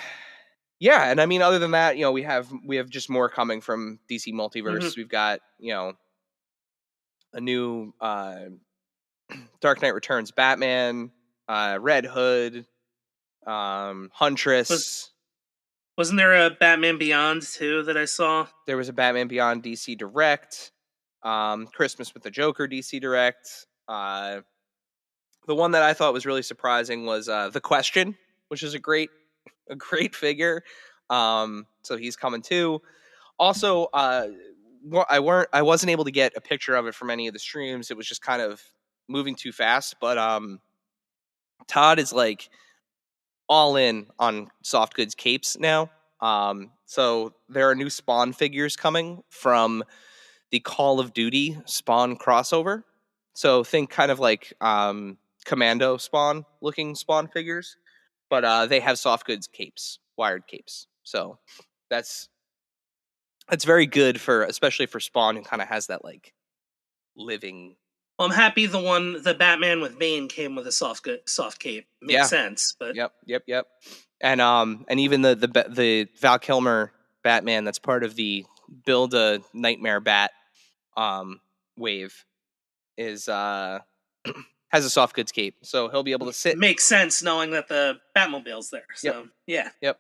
and I mean, other than that, we have just more coming from DC Multiverse. We've got a new Dark Knight Returns Batman, Red Hood, Huntress. Wasn't there a Batman Beyond too that I saw? There was a Batman Beyond DC Direct, Christmas with the Joker DC Direct. The one that I thought was really surprising was The Question, which is a great figure. So he's coming too. Also, I wasn't able to get a picture of it from any of the streams. It was just kind of moving too fast. But Todd is like all in on soft goods capes now. So there are new Spawn figures coming from the Call of Duty Spawn crossover. So think kind of like Commando Spawn looking Spawn figures, but they have soft goods capes, wired capes. So that's very good especially for Spawn, who kind of has that like living. Well, I'm happy the Batman with Bane came with a soft cape. Makes sense, but Yep. And even the Val Kilmer Batman that's part of the Build a Nightmare Bat wave is has a soft goods cape, so he'll be able to sit. Makes sense knowing that the Batmobile's there. So Yep.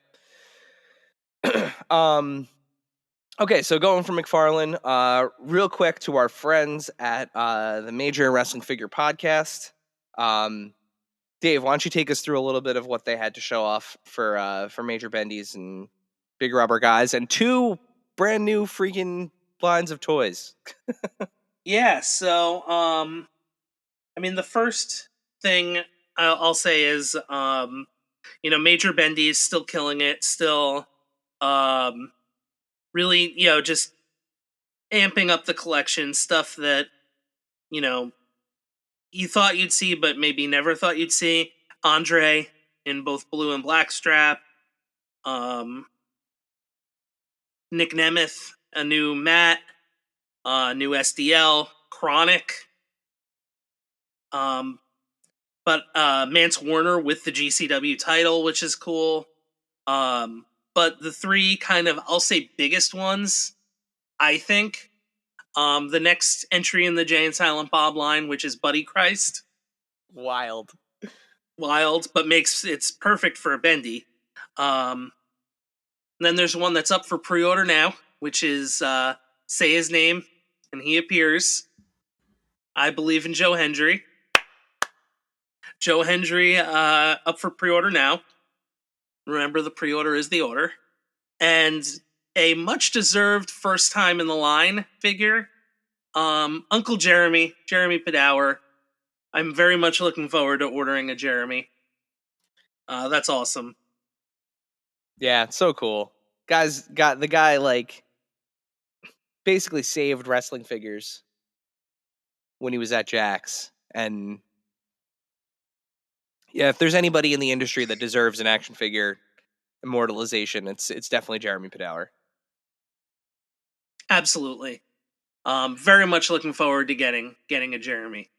Okay, so going from McFarlane, real quick to our friends at the Major Wrestling Figure Podcast. Dave, why don't you take us through a little bit of what they had to show off for Major Bendy's and Big Rubber Guys, and 2 brand new freaking lines of toys. Yeah, so I mean, the first thing I'll say is Major Bendy's still killing it, still really, just amping up the collection, stuff that you thought you'd see, but maybe never thought you'd see. Andre in both blue and black strap. Nick Nemeth, a new Matt, new SDL, Chronic. But Mance Warner with the GCW title, which is cool. But the 3 kind of, I'll say, biggest ones, I think, the next entry in the Jay and Silent Bob line, which is Buddy Christ. Wild, but it's perfect for a Bendy. Then there's one that's up for pre-order now, which is Say His Name, and He Appears. I Believe in Joe Hendry. Joe Hendry up for pre-order now. Remember, the pre-order is the order. And a much-deserved first time in the line figure, Uncle Jeremy Padower. I'm very much looking forward to ordering a Jeremy. That's awesome. Yeah, it's so cool. The guy like basically saved wrestling figures when he was at Jack's, and yeah, if there's anybody in the industry that deserves an action figure immortalization, it's definitely Jeremy Padower. Absolutely. Very much looking forward to getting a Jeremy.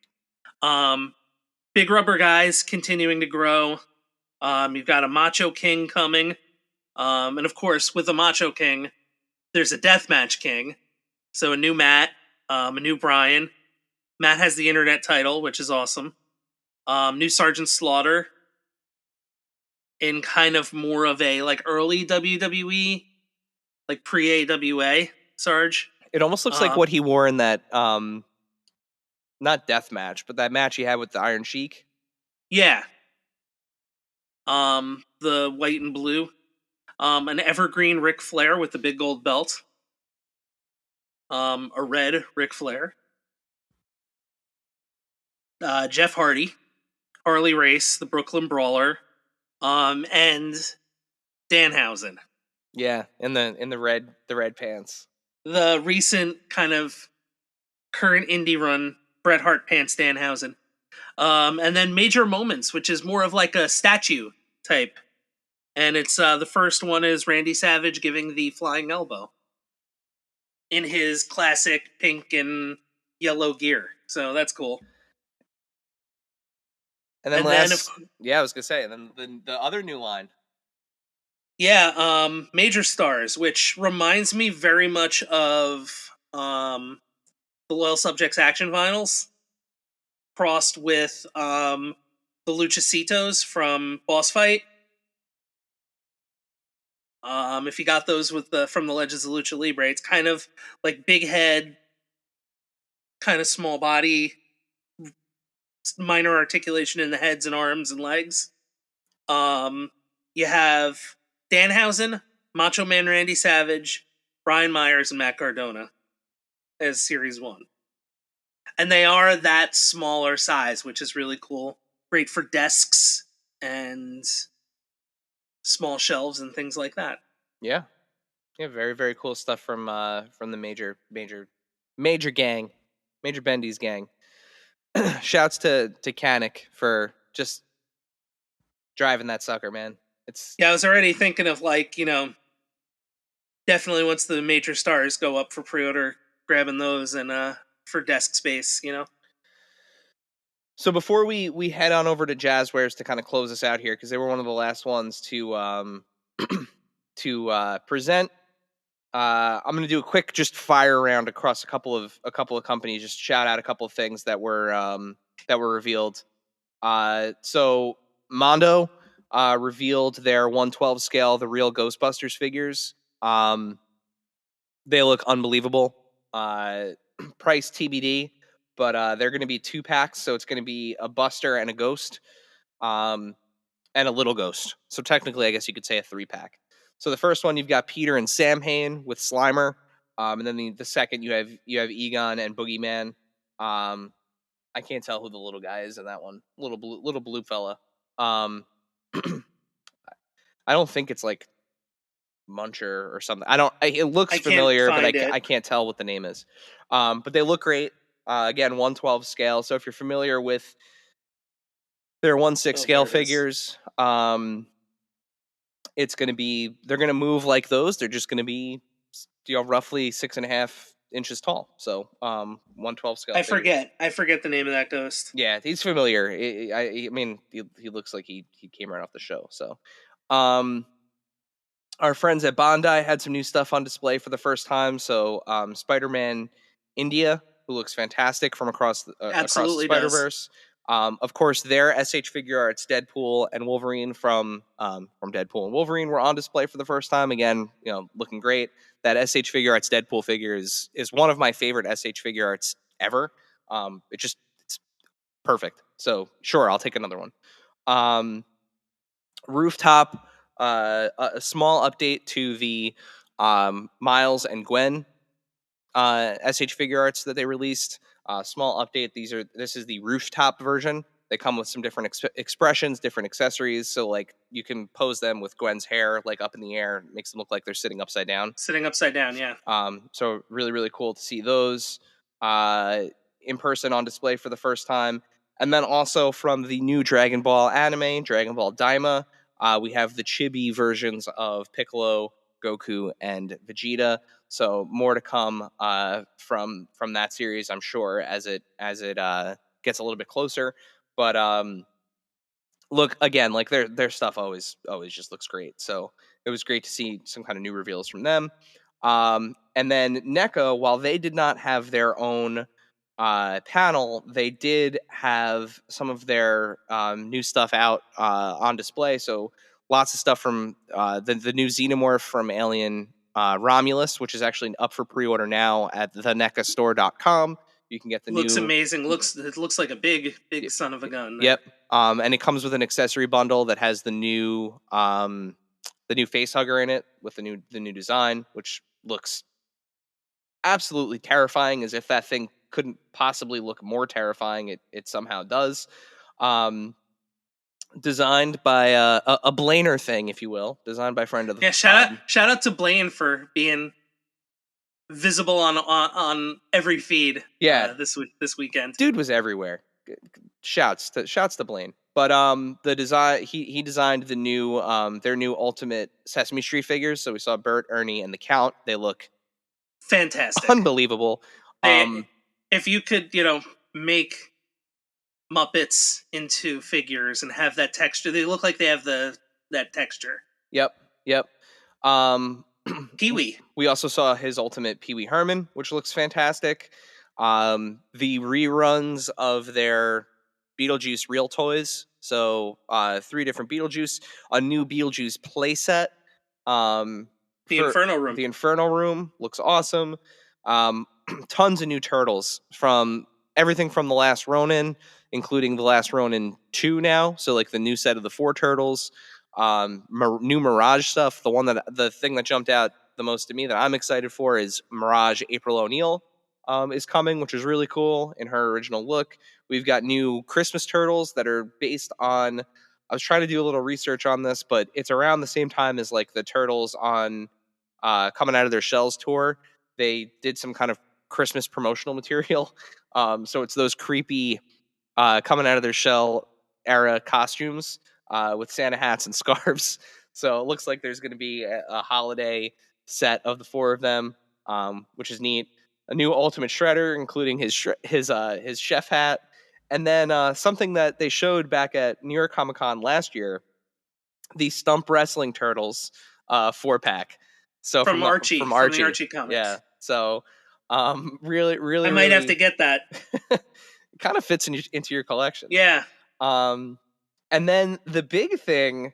Big Rubber Guys continuing to grow. You've got a Macho King coming. And of course, with the Macho King, there's a Deathmatch King. So a new Matt, a new Brian. Matt has the internet title, which is awesome. New Sergeant Slaughter in kind of more of a like early WWE, like pre-AWA Sarge. It almost looks like what he wore in that not death match, but that match he had with the Iron Sheik. Yeah. The white and blue. An evergreen Ric Flair with the big gold belt. A red Ric Flair. Jeff Hardy, Harley Race, the Brooklyn Brawler, and Danhausen. Yeah, in the red pants. The recent kind of current indie run Bret Hart pants Danhausen. And then Major Moments, which is more of like a statue type. And it's the first one is Randy Savage giving the flying elbow in his classic pink and yellow gear. So that's cool. And then And last, yeah, I was gonna say, and then the other new line. Yeah, Major Stars, which reminds me very much of the Loyal Subjects action vinyls, crossed with the Luchasitos from Boss Fight. If you got those with from the Legends of Lucha Libre, it's kind of like big head, kind of small body, minor articulation in the heads and arms and legs. You have Danhausen, Macho Man Randy Savage, Brian Myers, and Matt Cardona as Series 1. And they are that smaller size, which is really cool. Great for desks and small shelves and things like that. Yeah. Yeah, very, very cool stuff from the major gang, Major Bendy's gang. Shouts to Kanik for just driving that sucker, man. Yeah, I was already thinking of definitely once the Major Stars go up for pre-order, grabbing those and for desk space, So before we head on over to Jazzwares to kind of close us out here, because they were one of the last ones to to present. I'm going to do a quick just fire round across a couple of companies. Just shout out a couple of things that were revealed. So Mondo revealed their 1/12 scale, the real Ghostbusters figures. They look unbelievable. Price TBD, but they're going to be 2-packs, so it's going to be a Buster and a Ghost, and a little Ghost. So technically, I guess you could say a 3-pack. So the first one, you've got Peter and Sam Hain with Slimer, and then the second you have Egon and Boogeyman. I can't tell who the little guy is in that one. Little blue fella. I don't think it's like Muncher or something. It looks familiar, but I can't tell what the name is. But they look great. Again, 1/12 scale. So if you're familiar with their 1/6 scale figures, it's going to be, they're going to move like those. They're just going to be, roughly 6.5 inches tall. So 1/12 scale. I forget the name of that Ghost. Yeah, he's familiar. I mean, he looks like he came right off the show. So our friends at Bondi had some new stuff on display for the first time. So Spider-Man India, who looks fantastic from across the Spider-Verse. Of course, their SH Figure Arts Deadpool and Wolverine from Deadpool and Wolverine were on display for the first time. Again, looking great. That SH Figure Arts Deadpool figure is one of my favorite SH Figure Arts ever. It's perfect. So sure, I'll take another one. Rooftop, a small update to the Miles and Gwen SH Figure Arts that they released. Small update. This is the Rooftop version. They come with some different expressions, different accessories. So like you can pose them with Gwen's hair like up in the air. It makes them look like they're sitting upside down. Yeah. So really, really cool to see those in person on display for the first time. And then also from the new Dragon Ball anime, Dragon Ball Daima, we have the chibi versions of Piccolo, Goku, and Vegeta. So more to come from that series, I'm sure, as it gets a little bit closer. But look, again, like their stuff always just looks great. So it was great to see some kind of new reveals from them. And then NECA, while they did not have their own panel, they did have some of their new stuff out on display. So lots of stuff from the new Xenomorph from Alien Romulus, which is actually up for pre-order now at thenecastore.com. You can get the looks new... amazing. It looks like a big son of a gun. Yep. And it comes with an accessory bundle that has the new face hugger in it with the new design, which looks absolutely terrifying, as if that thing couldn't possibly look more terrifying. It somehow does. Designed by a Blainer thing, if you will. Designed by friend of the... Yeah, shout out to Blaine for being visible on every feed. Yeah, this weekend. Dude was everywhere. shouts to Blaine. But the design he designed the new their new Ultimate Sesame Street figures. So we saw Bert, Ernie, and the Count. They look Fantastic. unbelievable. If you could, make Muppets into figures and have that texture, they look like they have that texture. Yep. Pee-wee. We also saw his Ultimate Pee Wee Herman, which looks fantastic. The reruns of their Beetlejuice real toys. So 3 different Beetlejuice, a new Beetlejuice playset. The Inferno Room. The Inferno Room looks awesome. Tons of new turtles from everything from The Last Ronin, including The Last Ronin 2 now. So like the new set of the 4 turtles. New Mirage stuff. The thing that jumped out the most to me that I'm excited for is Mirage April O'Neil is coming, which is really cool in her original look. We've got new Christmas turtles that are based on, I was trying to do a little research on this, but it's around the same time as like the turtles on Coming Out of Their Shells tour. They did some kind of Christmas promotional material. So it's those creepy Coming Out of Their Shell era costumes with Santa hats and scarves. So it looks like there's going to be a holiday set of the 4 of them, which is neat. A new Ultimate Shredder, including his chef hat, and then something that they showed back at New York Comic Con last year, the Stump Wrestling Turtles 4-pack. So from Archie, from the Archie comics. Yeah. So really, I might have to get that. It kind of fits into your collection. Yeah. And then the big thing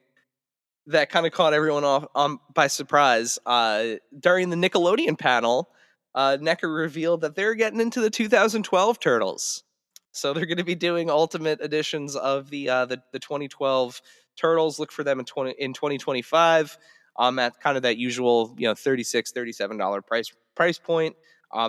that kind of caught everyone by surprise during the Nickelodeon panel, NECA revealed that they're getting into the 2012 Turtles. So they're going to be doing ultimate editions of the 2012 Turtles. Look for them in 2025 at kind of that usual $36, $37 price point.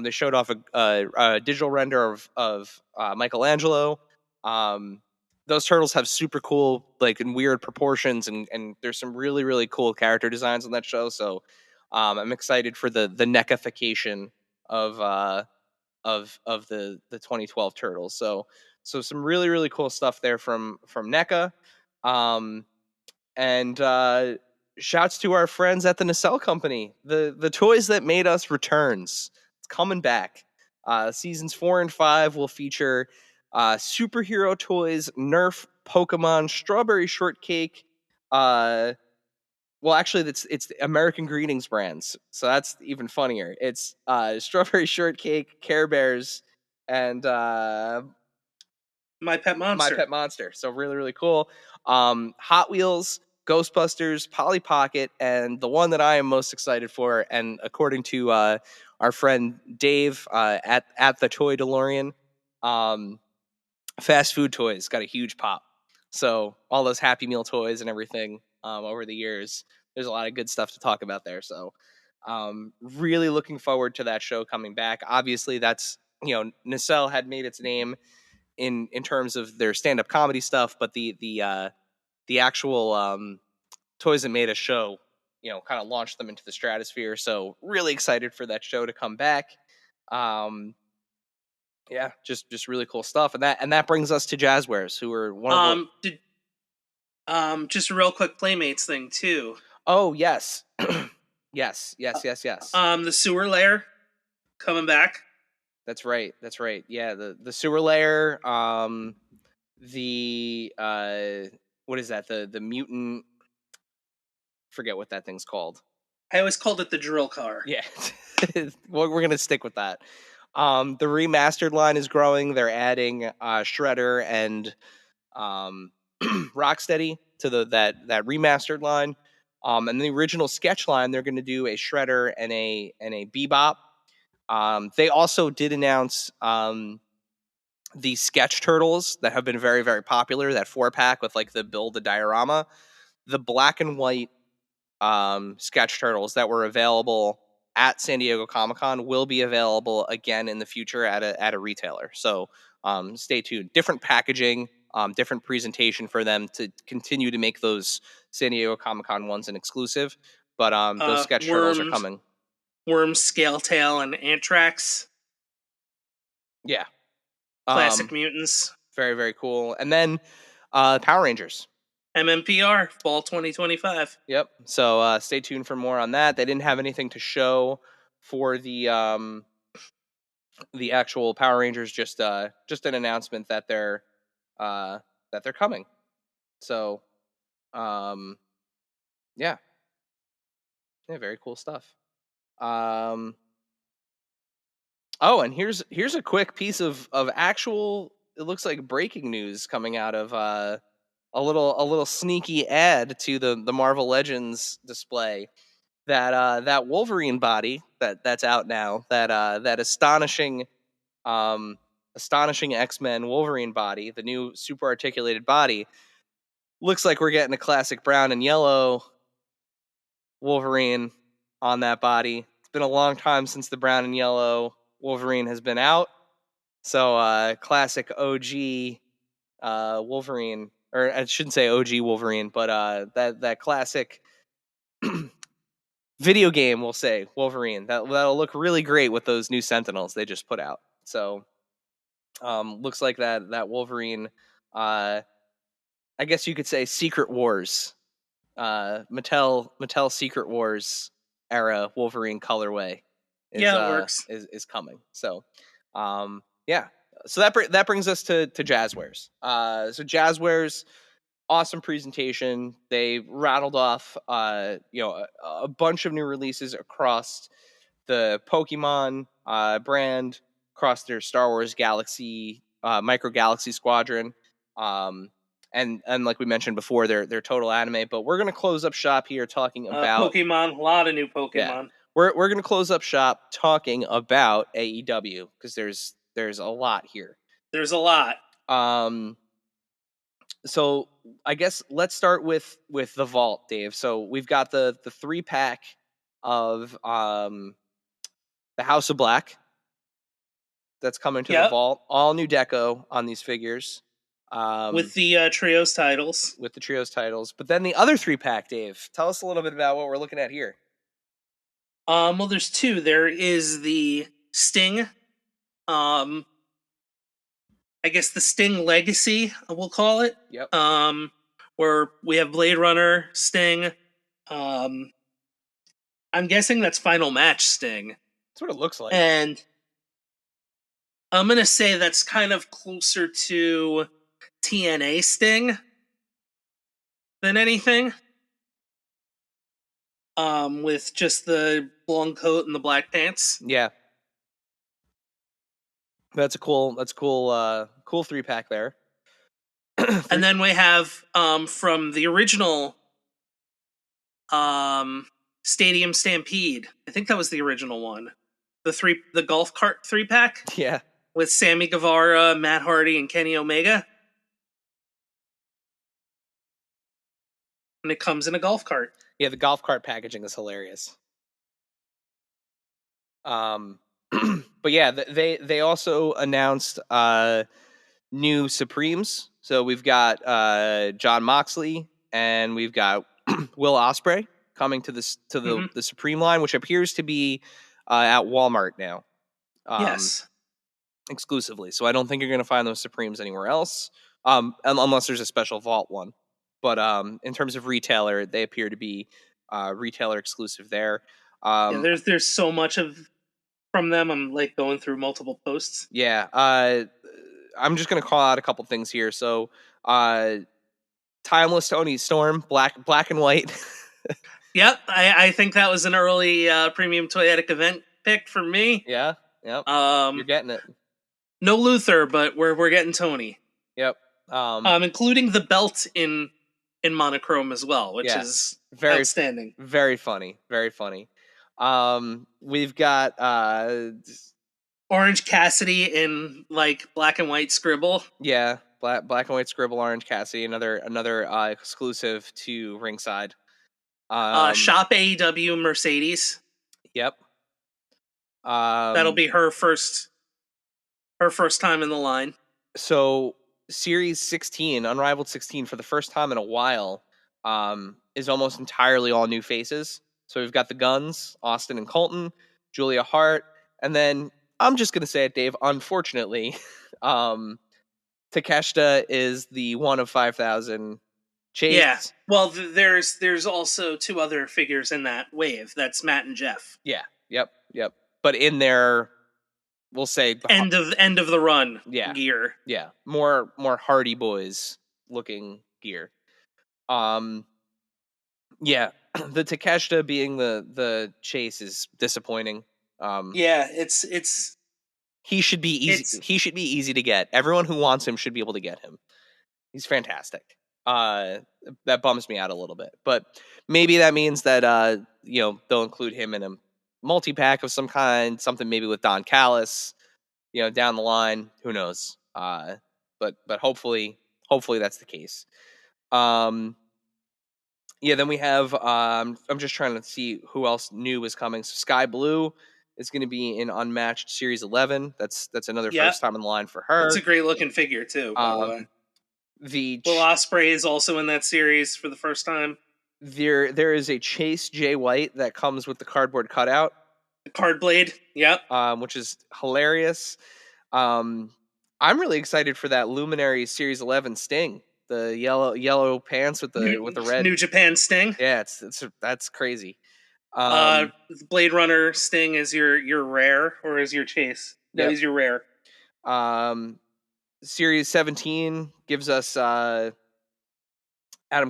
They showed off a digital render of Michelangelo. Those turtles have super cool, like, and weird proportions, and there's some really, really cool character designs on that show. So I'm excited for the NECA-fication of the 2012 Turtles. So some really, really cool stuff there from NECA. And shouts to our friends at the Nacelle Company. The toys that made us returns. It's coming back. Seasons 4 and 5 will feature superhero toys, Nerf, Pokemon, Strawberry Shortcake. Well, actually, it's the American Greetings brands, so that's even funnier. It's Strawberry Shortcake, Care Bears, and My Pet Monster. My Pet Monster. So really, really cool. Hot Wheels, Ghostbusters, Polly Pocket, and the one that I am most excited for, and according to our friend Dave at the Toy DeLorean, fast food toys got a huge pop. So all those Happy Meal toys and everything over the years, there's a lot of good stuff to talk about there. So really looking forward to that show coming back. Obviously, that's, Nacelle had made its name in terms of their stand-up comedy stuff, but the actual Toys That Made Us show, kind of launched them into the stratosphere. So really excited for that show to come back. Yeah, just really cool stuff, and that brings us to Jazzwares, who are one of just a real quick Playmates thing too. Oh yes, yes. The sewer lair coming back. That's right. Yeah, the sewer lair. What is that? The mutant. Forget what that thing's called. I always called it the drill car. Yeah, well, we're gonna stick with that. The remastered line is growing. They're adding Shredder and Rocksteady to that remastered line. And the original sketch line, they're going to do a Shredder and a Bebop. They also did announce the sketch turtles that have been very, very popular. That 4-pack with like the build the diorama, the black and white sketch turtles that were available at San Diego Comic-Con will be available again in the future at a retailer. So stay tuned. Different packaging, different presentation for them to continue to make those San Diego Comic-Con ones an exclusive. But those sketch turtles are coming. Worms, Scaletail, and Anthrax. Yeah. Classic Mutants. Very, very cool. And then Power Rangers. MMPR fall 2025. Yep. So stay tuned for more on that. They didn't have anything to show for the actual Power Rangers. Just an announcement that they're coming. So yeah, very cool stuff. Oh, and here's a quick piece of actual, it looks like, breaking news coming out of a little sneaky ad to the Marvel Legends display, that that Wolverine body that's out now, that astonishing X-Men Wolverine body, the new super articulated body, looks like we're getting a classic brown and yellow Wolverine on that body. It's been a long time since the brown and yellow Wolverine has been out. So classic OG Wolverine, or I shouldn't say OG Wolverine, but that classic video game, we'll say, Wolverine. That'll look really great with those new Sentinels they just put out. So looks like that Wolverine, I guess you could say Secret Wars, Mattel Secret Wars era Wolverine colorway is coming. So yeah. So that brings us to Jazzwares. So Jazzwares, awesome presentation. They rattled off a bunch of new releases across the Pokemon brand, across their Star Wars Galaxy Micro Galaxy Squadron, and like we mentioned before, they're total anime. But we're gonna close up shop here talking about Pokemon. A lot of new Pokemon. Yeah. We're gonna close up shop talking about AEW, because there's a lot here. There's a lot. So I guess let's start with the vault, Dave. So we've got the 3-pack of the House of Black that's coming to the vault. All new deco on these figures. With the trios titles. With the trios titles. But then the other 3-pack, Dave. Tell us a little bit about what we're looking at here. Well, there's two. There is the Sting. I guess the Sting Legacy, we'll call it. Yep. Where we have Blade Runner, Sting. I'm guessing that's Final Match Sting. That's what it looks like. And I'm going to say that's kind of closer to TNA Sting than anything. With just the long coat and the black pants. Yeah. That's a cool 3-pack there. And then we have from the original Stadium Stampede. I think that was the original one. The golf cart 3-pack. Yeah. With Sammy Guevara, Matt Hardy, and Kenny Omega. And it comes in a golf cart. Yeah, the golf cart packaging is hilarious. But yeah, they also announced new Supremes. So we've got John Moxley and we've got Will Ospreay coming to the Supreme line, which appears to be at Walmart now. Yes. Exclusively. So I don't think you're going to find those Supremes anywhere else, unless there's a special vault one. But in terms of retailer, they appear to be retailer exclusive there. There's so much from them. I'm like going through multiple posts. Yeah. I'm just going to call out a couple things here. So Timeless Tony Storm, black and white. Yep. I think that was an early Premium Toyetic event pick for me. Yeah. Yep. You're getting it. No Luther, but we're getting Tony. Yep. Including the belt in monochrome as well, which is very outstanding. Very funny. Very funny. We've got Orange Cassidy in like black and white scribble. Yeah, black and white scribble, Orange Cassidy, another exclusive to Ringside. Shop AEW Mercedes. Yep. That'll be her first time in the line. So Series 16, Unrivaled 16, for the first time in a while, is almost entirely all new faces. So we've got the Guns, Austin and Colton, Julia Hart, and then I'm just gonna say it, Dave. Unfortunately, Takeshita is the one of 5,000. Chase. Yeah. Well, there's also 2 other figures in that wave. That's Matt and Jeff. Yeah. Yep. But in their, we'll say End of the run. Yeah. Gear. Yeah, more Hardy Boys looking gear. Yeah, the Takeshita being the chase is disappointing. Yeah, it's he should be easy. He should be easy to get. Everyone who wants him should be able to get him. He's fantastic. That bums me out a little bit, but maybe that means that they'll include him in a multi-pack of some kind, something maybe with Don Callis, down the line. Who knows? But hopefully that's the case. Yeah, then we have I'm just trying to see who else new is coming. So Sky Blue is going to be in Unmatched Series 11. That's another first time in the line for her. It's a great looking figure too, by the way. Will Ospreay is also in that series for the first time. There is a Chase Jay White that comes with the cardboard cutout. The card blade, yep. Which is hilarious. I'm really excited for that Luminary Series 11 Sting. The yellow pants with the red New Japan Sting. Yeah, that's crazy. Blade Runner Sting is your rare, or is your chase? No, he's your rare. Series 17 gives us Adam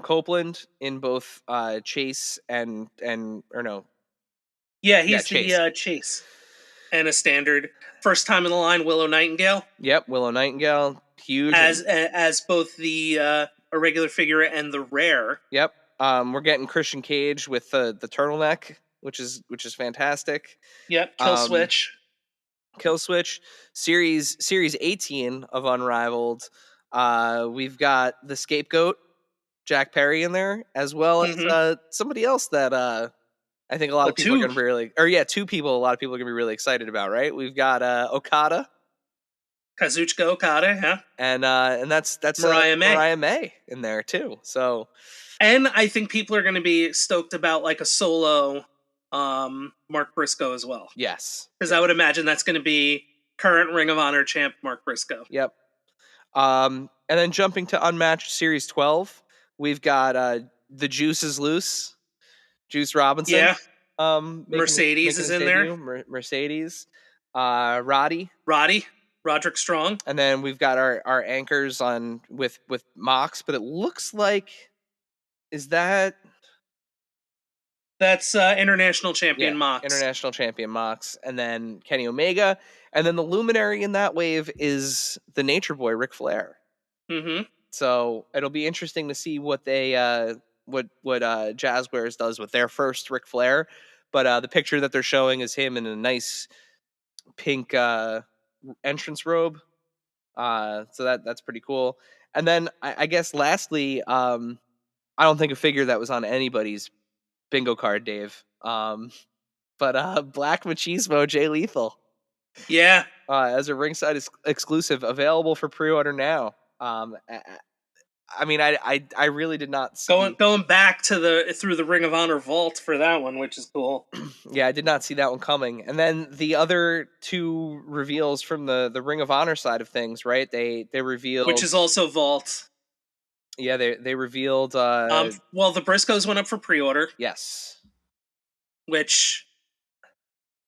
Copeland in both chase and or no. Yeah, he's the chase. And a standard. First time in the line, Willow Nightingale. Yep, Willow Nightingale. Huge. As both the a regular figure and the rare. Yep. We're getting Christian Cage with the turtleneck, which is fantastic. Yep. Kill Switch. Series 18 of Unrivaled. We've got the Scapegoat, Jack Perry, in there, as well as somebody else that I think a lot of people are going to be 2 people. A lot of people are going to be really excited about. Right? We've got Okada. Kazuchika Okada, yeah, and that's Mariah May in there too. So, and I think people are going to be stoked about like a solo Mark Briscoe as well. Yes, because I would imagine that's going to be current Ring of Honor champ Mark Briscoe. Yep. And then jumping to Unmatched Series 12, we've got the Juice is Loose, Juice Robinson. Yeah. Mercedes is in there. Mercedes. Roderick Strong. And then we've got our anchors on with Mox, but it looks like that's international champion Mox. International champion Mox, and then Kenny Omega, and then the luminary in that wave is the Nature Boy Ric Flair. Mm-hmm. So it'll be interesting to see what they what Jazzwares does with their first Ric Flair. But the picture that they're showing is him in a nice pink entrance robe. So that's pretty cool. And then I guess lastly, I don't think a figure that was on anybody's bingo card, Dave. But Black Machismo Jay Lethal. Yeah. As a ringside exclusive, available for pre-order now. I mean, I really did not see... going back to through the Ring of Honor vault for that one, which is cool. Yeah, I did not see that one coming. And then the other 2 reveals from the Ring of Honor side of things, right? They revealed, which is also vault. Yeah, they revealed. Well, the Briscoes went up for pre-order. Yes. Which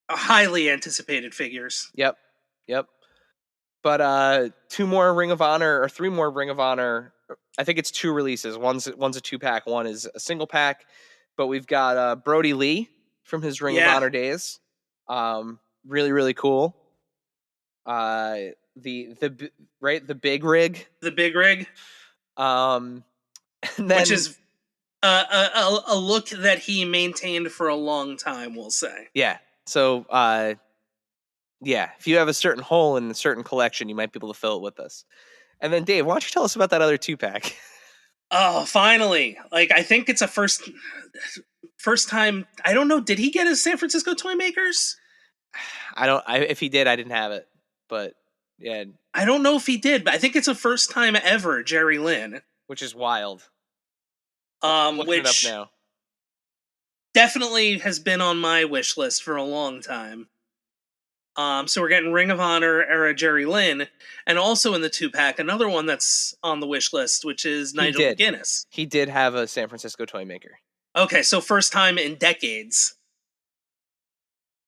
are highly anticipated figures. Yep. But 2 more Ring of Honor, or 3 more Ring of Honor. I think it's 2 releases. One's a 2-pack, one is a single pack. But we've got Brody Lee from his Ring of Honor days. Really, really cool. The big rig. The big rig. And then, which is a look that he maintained for a long time, we'll say. Yeah. So if you have a certain hole in a certain collection, you might be able to fill it with us. And then, Dave, why don't you tell us about that other 2-pack? Oh, finally. Like, I think it's a first time. I don't know. Did he get his San Francisco Toy Makers? If he did, I didn't have it. But, yeah. I don't know if he did, but I think it's a first time ever, Jerry Lynn. Which is wild. Which it up now. Definitely has been on my wish list for a long time. So we're getting Ring of Honor era Jerry Lynn, and also in the 2-pack, another one that's on the wish list, which is Nigel did. McGuinness. He did have a San Francisco toy maker. Okay, so first time in decades.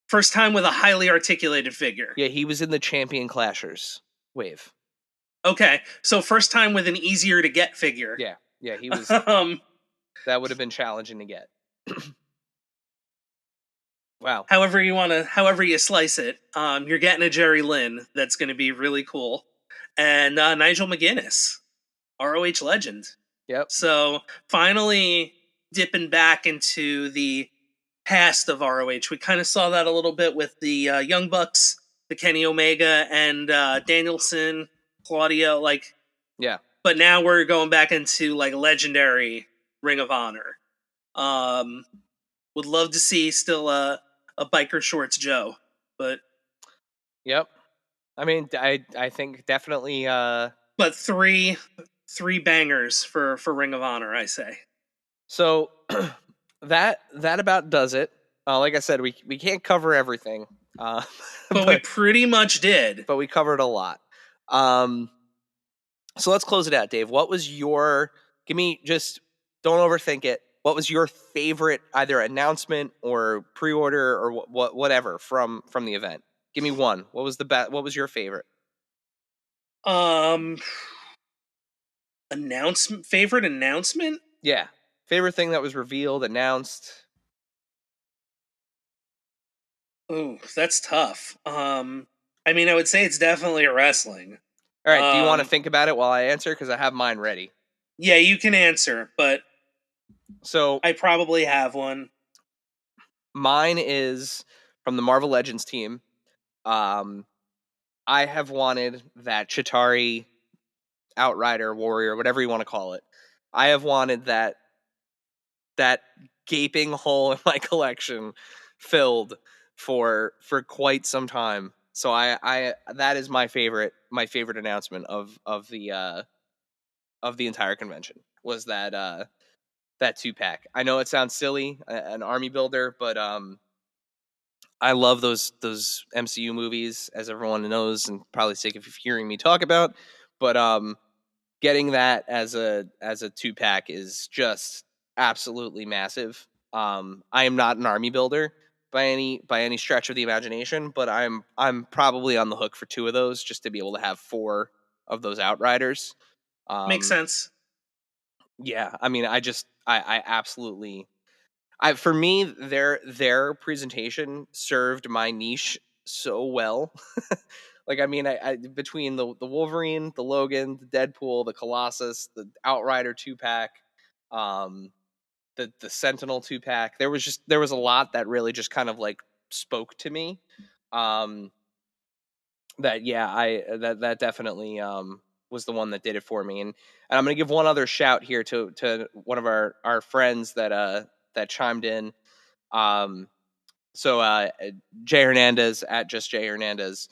First time with a highly articulated figure. Yeah, he was in the Champion Clashers wave. Okay, so first time with an easier to get figure. Yeah, he was. That would have been challenging to get. Wow. However you slice it, you're getting a Jerry Lynn that's going to be really cool, and Nigel McGuinness, ROH legend. Yep. So finally dipping back into the past of ROH. We kind of saw that a little bit with the Young Bucks, the Kenny Omega, and Danielson, Claudio. Yeah. But now we're going back into legendary Ring of Honor. Would love to see still a biker shorts Joe, but Yep. I mean, I think definitely. But three bangers for Ring of Honor, I say. So that about does it. Like I said, we can't cover everything. But we pretty much did. But we covered a lot. So let's close it out, Dave. What was your? Give me just. Don't overthink it. What was your favorite either announcement or pre-order or whatever from the event? Give me one. What was the best? What was your favorite? Favorite announcement? Yeah. Favorite thing that was revealed, announced. Ooh, that's tough. I mean, I would say it's definitely a wrestling. All right. Do you want to think about it while I answer? Because I have mine ready. Yeah, you can answer, but so I probably have one. Mine is from the Marvel Legends team. I have wanted that Chitauri Outrider Warrior, whatever you want to call it. I have wanted that gaping hole in my collection filled for quite some time. So I that is my favorite announcement of the entire convention was that 2-pack. I know it sounds silly, an army builder, but I love those MCU movies, as everyone knows and probably sick of hearing me talk about. But getting that as a 2-pack is just absolutely massive. I am not an army builder by any stretch of the imagination, but I'm probably on the hook for 2 of those just to be able to have 4 of those Outriders. Makes sense. Yeah, I mean, I absolutely. For me, their presentation served my niche so well. I mean, I between the Wolverine, the Logan, the Deadpool, the Colossus, the Outrider 2-pack, the Sentinel 2-pack, there was a lot that really just kind of spoke to me. That definitely was the one that did it for me. And I'm going to give one other shout here to one of our friends that chimed in. Jay Hernandez at just Jay Hernandez.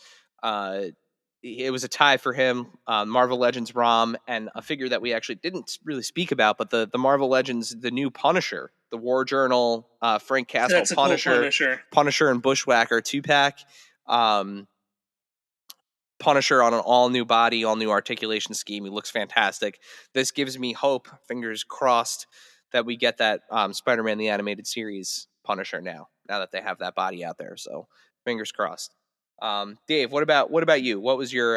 It was a tie for him. Marvel Legends ROM and a figure that we actually didn't really speak about, but the Marvel Legends, the new Punisher, the War Journal, Frank Castle That's a Punisher, cool Punisher and Bushwhacker 2-pack. Punisher on an all new body, all new articulation scheme. He looks fantastic. This gives me hope, fingers crossed, that we get that Spider-Man the Animated Series Punisher now that they have that body out there. So fingers crossed. Dave, what about you? What was your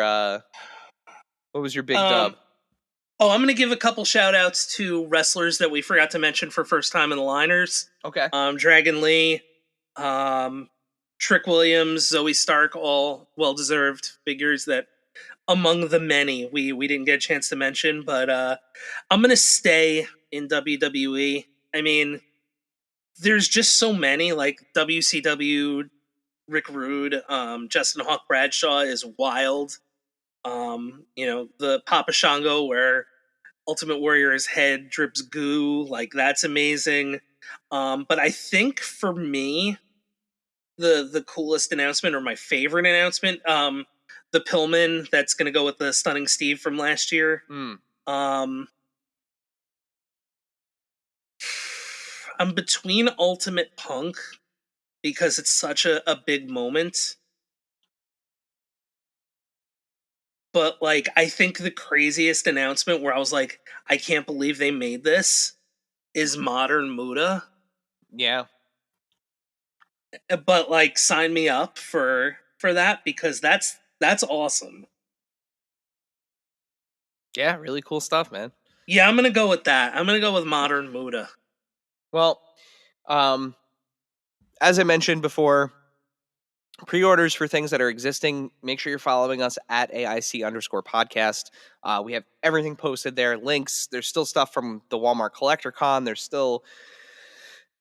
big dub? Oh, I'm going to give a couple shout outs to wrestlers that we forgot to mention for first time in the liners. Okay. Dragon Lee, Trick Williams, Zoe Stark, all well-deserved figures that among the many we didn't get a chance to mention, but I'm going to stay in WWE. I mean, there's just so many, like WCW, Rick Rude, Justin Hawk Bradshaw is wild. The Papa Shango where Ultimate Warrior's head drips goo, that's amazing. But I think for me, the coolest announcement or my favorite announcement, the Pillman that's going to go with the Stunning Steve from last year. I'm between Ultimate Punk because it's such a big moment, But, like, I think the craziest announcement where I was like, I can't believe they made this is Modern Muda. Yeah. But, like, sign me up for that, because that's awesome. Yeah, really cool stuff, man. Yeah, I'm gonna go with that. I'm gonna go with Modern Muda. Well, as I mentioned before, pre-orders for things that are existing, make sure you're following us at AIC_podcast. We have everything posted there, links. There's still stuff from the Walmart Collector Con. There's still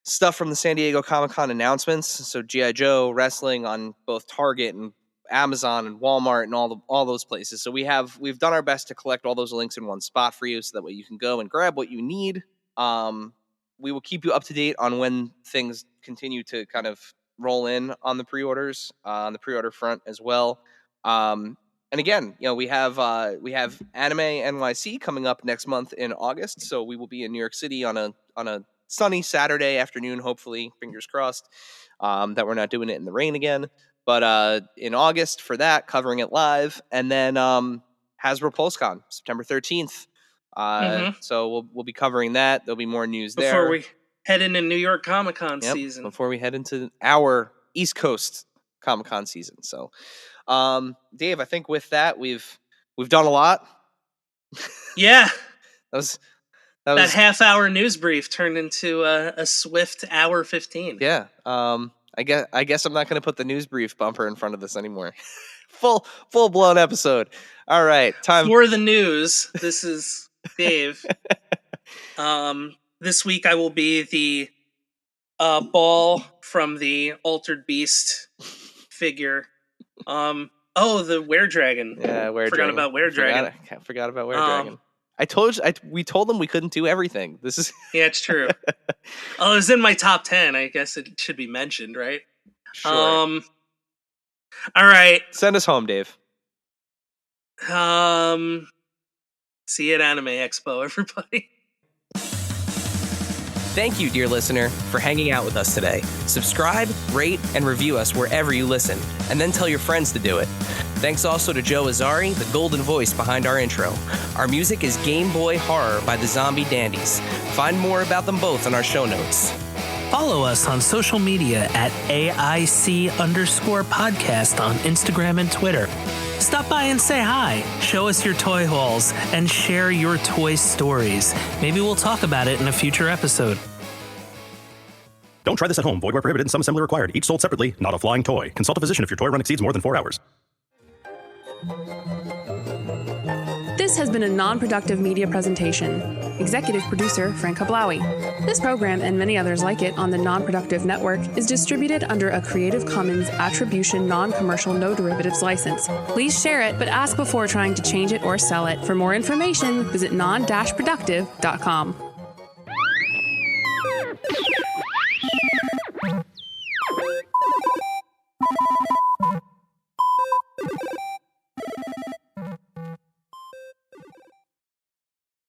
stuff from the San Diego Comic-Con announcements. So G.I. Joe wrestling on both Target and Amazon and Walmart and all those places. So we've done our best to collect all those links in one spot for you, so that way you can go and grab what you need. We will keep you up to date on when things continue to kind of roll in on the pre-orders, on the pre-order front as well. And again, we have Anime NYC coming up next month in August. So we will be in New York City on a sunny Saturday afternoon, hopefully, fingers crossed, that we're not doing it in the rain again. But in August for that, covering it live. And then Hasbro PulseCon, September 13th. So we'll be covering that. There'll be more news there. Before we head into New York Comic-Con season. Before we head into our East Coast Comic-Con season. So, Dave, I think with that, we've done a lot. Yeah. That half-hour news brief turned into a swift hour 15. Yeah. I guess I'm not going to put the news brief bumper in front of this anymore. Full-blown episode. All right, time for the news. This is Dave. This week I will be the ball from the Altered Beast figure. The Were-Dragon. Yeah, Were-Dragon. Forgot about Were-Dragon. Forgot about Were-Dragon. We told them we couldn't do everything. This is yeah, it's true. It was in my top 10. I guess it should be mentioned, right? Sure. All right. Send us home, Dave. See you at Anime Expo, everybody. Thank you, dear listener, for hanging out with us today. Subscribe, rate, and review us wherever you listen, and then tell your friends to do it. Thanks also to Joe Azzari, the golden voice behind our intro. Our music is Game Boy Horror by the Zombie Dandies. Find more about them both in our show notes. Follow us on social media at AIC_podcast on Instagram and Twitter. Stop by and say hi, show us your toy hauls, and share your toy stories. Maybe we'll talk about it in a future episode. Don't try this at home. Void where prohibited and some assembly required. Each sold separately, not a flying toy. Consult a physician if your toy run exceeds more than 4 hours. This has been a non-productive media presentation. Executive producer, Frank Hablawi. This program and many others like it on the Non-Productive Network is distributed under a Creative Commons Attribution Non-Commercial No Derivatives license. Please share it, but ask before trying to change it or sell it. For more information, visit non-productive.com.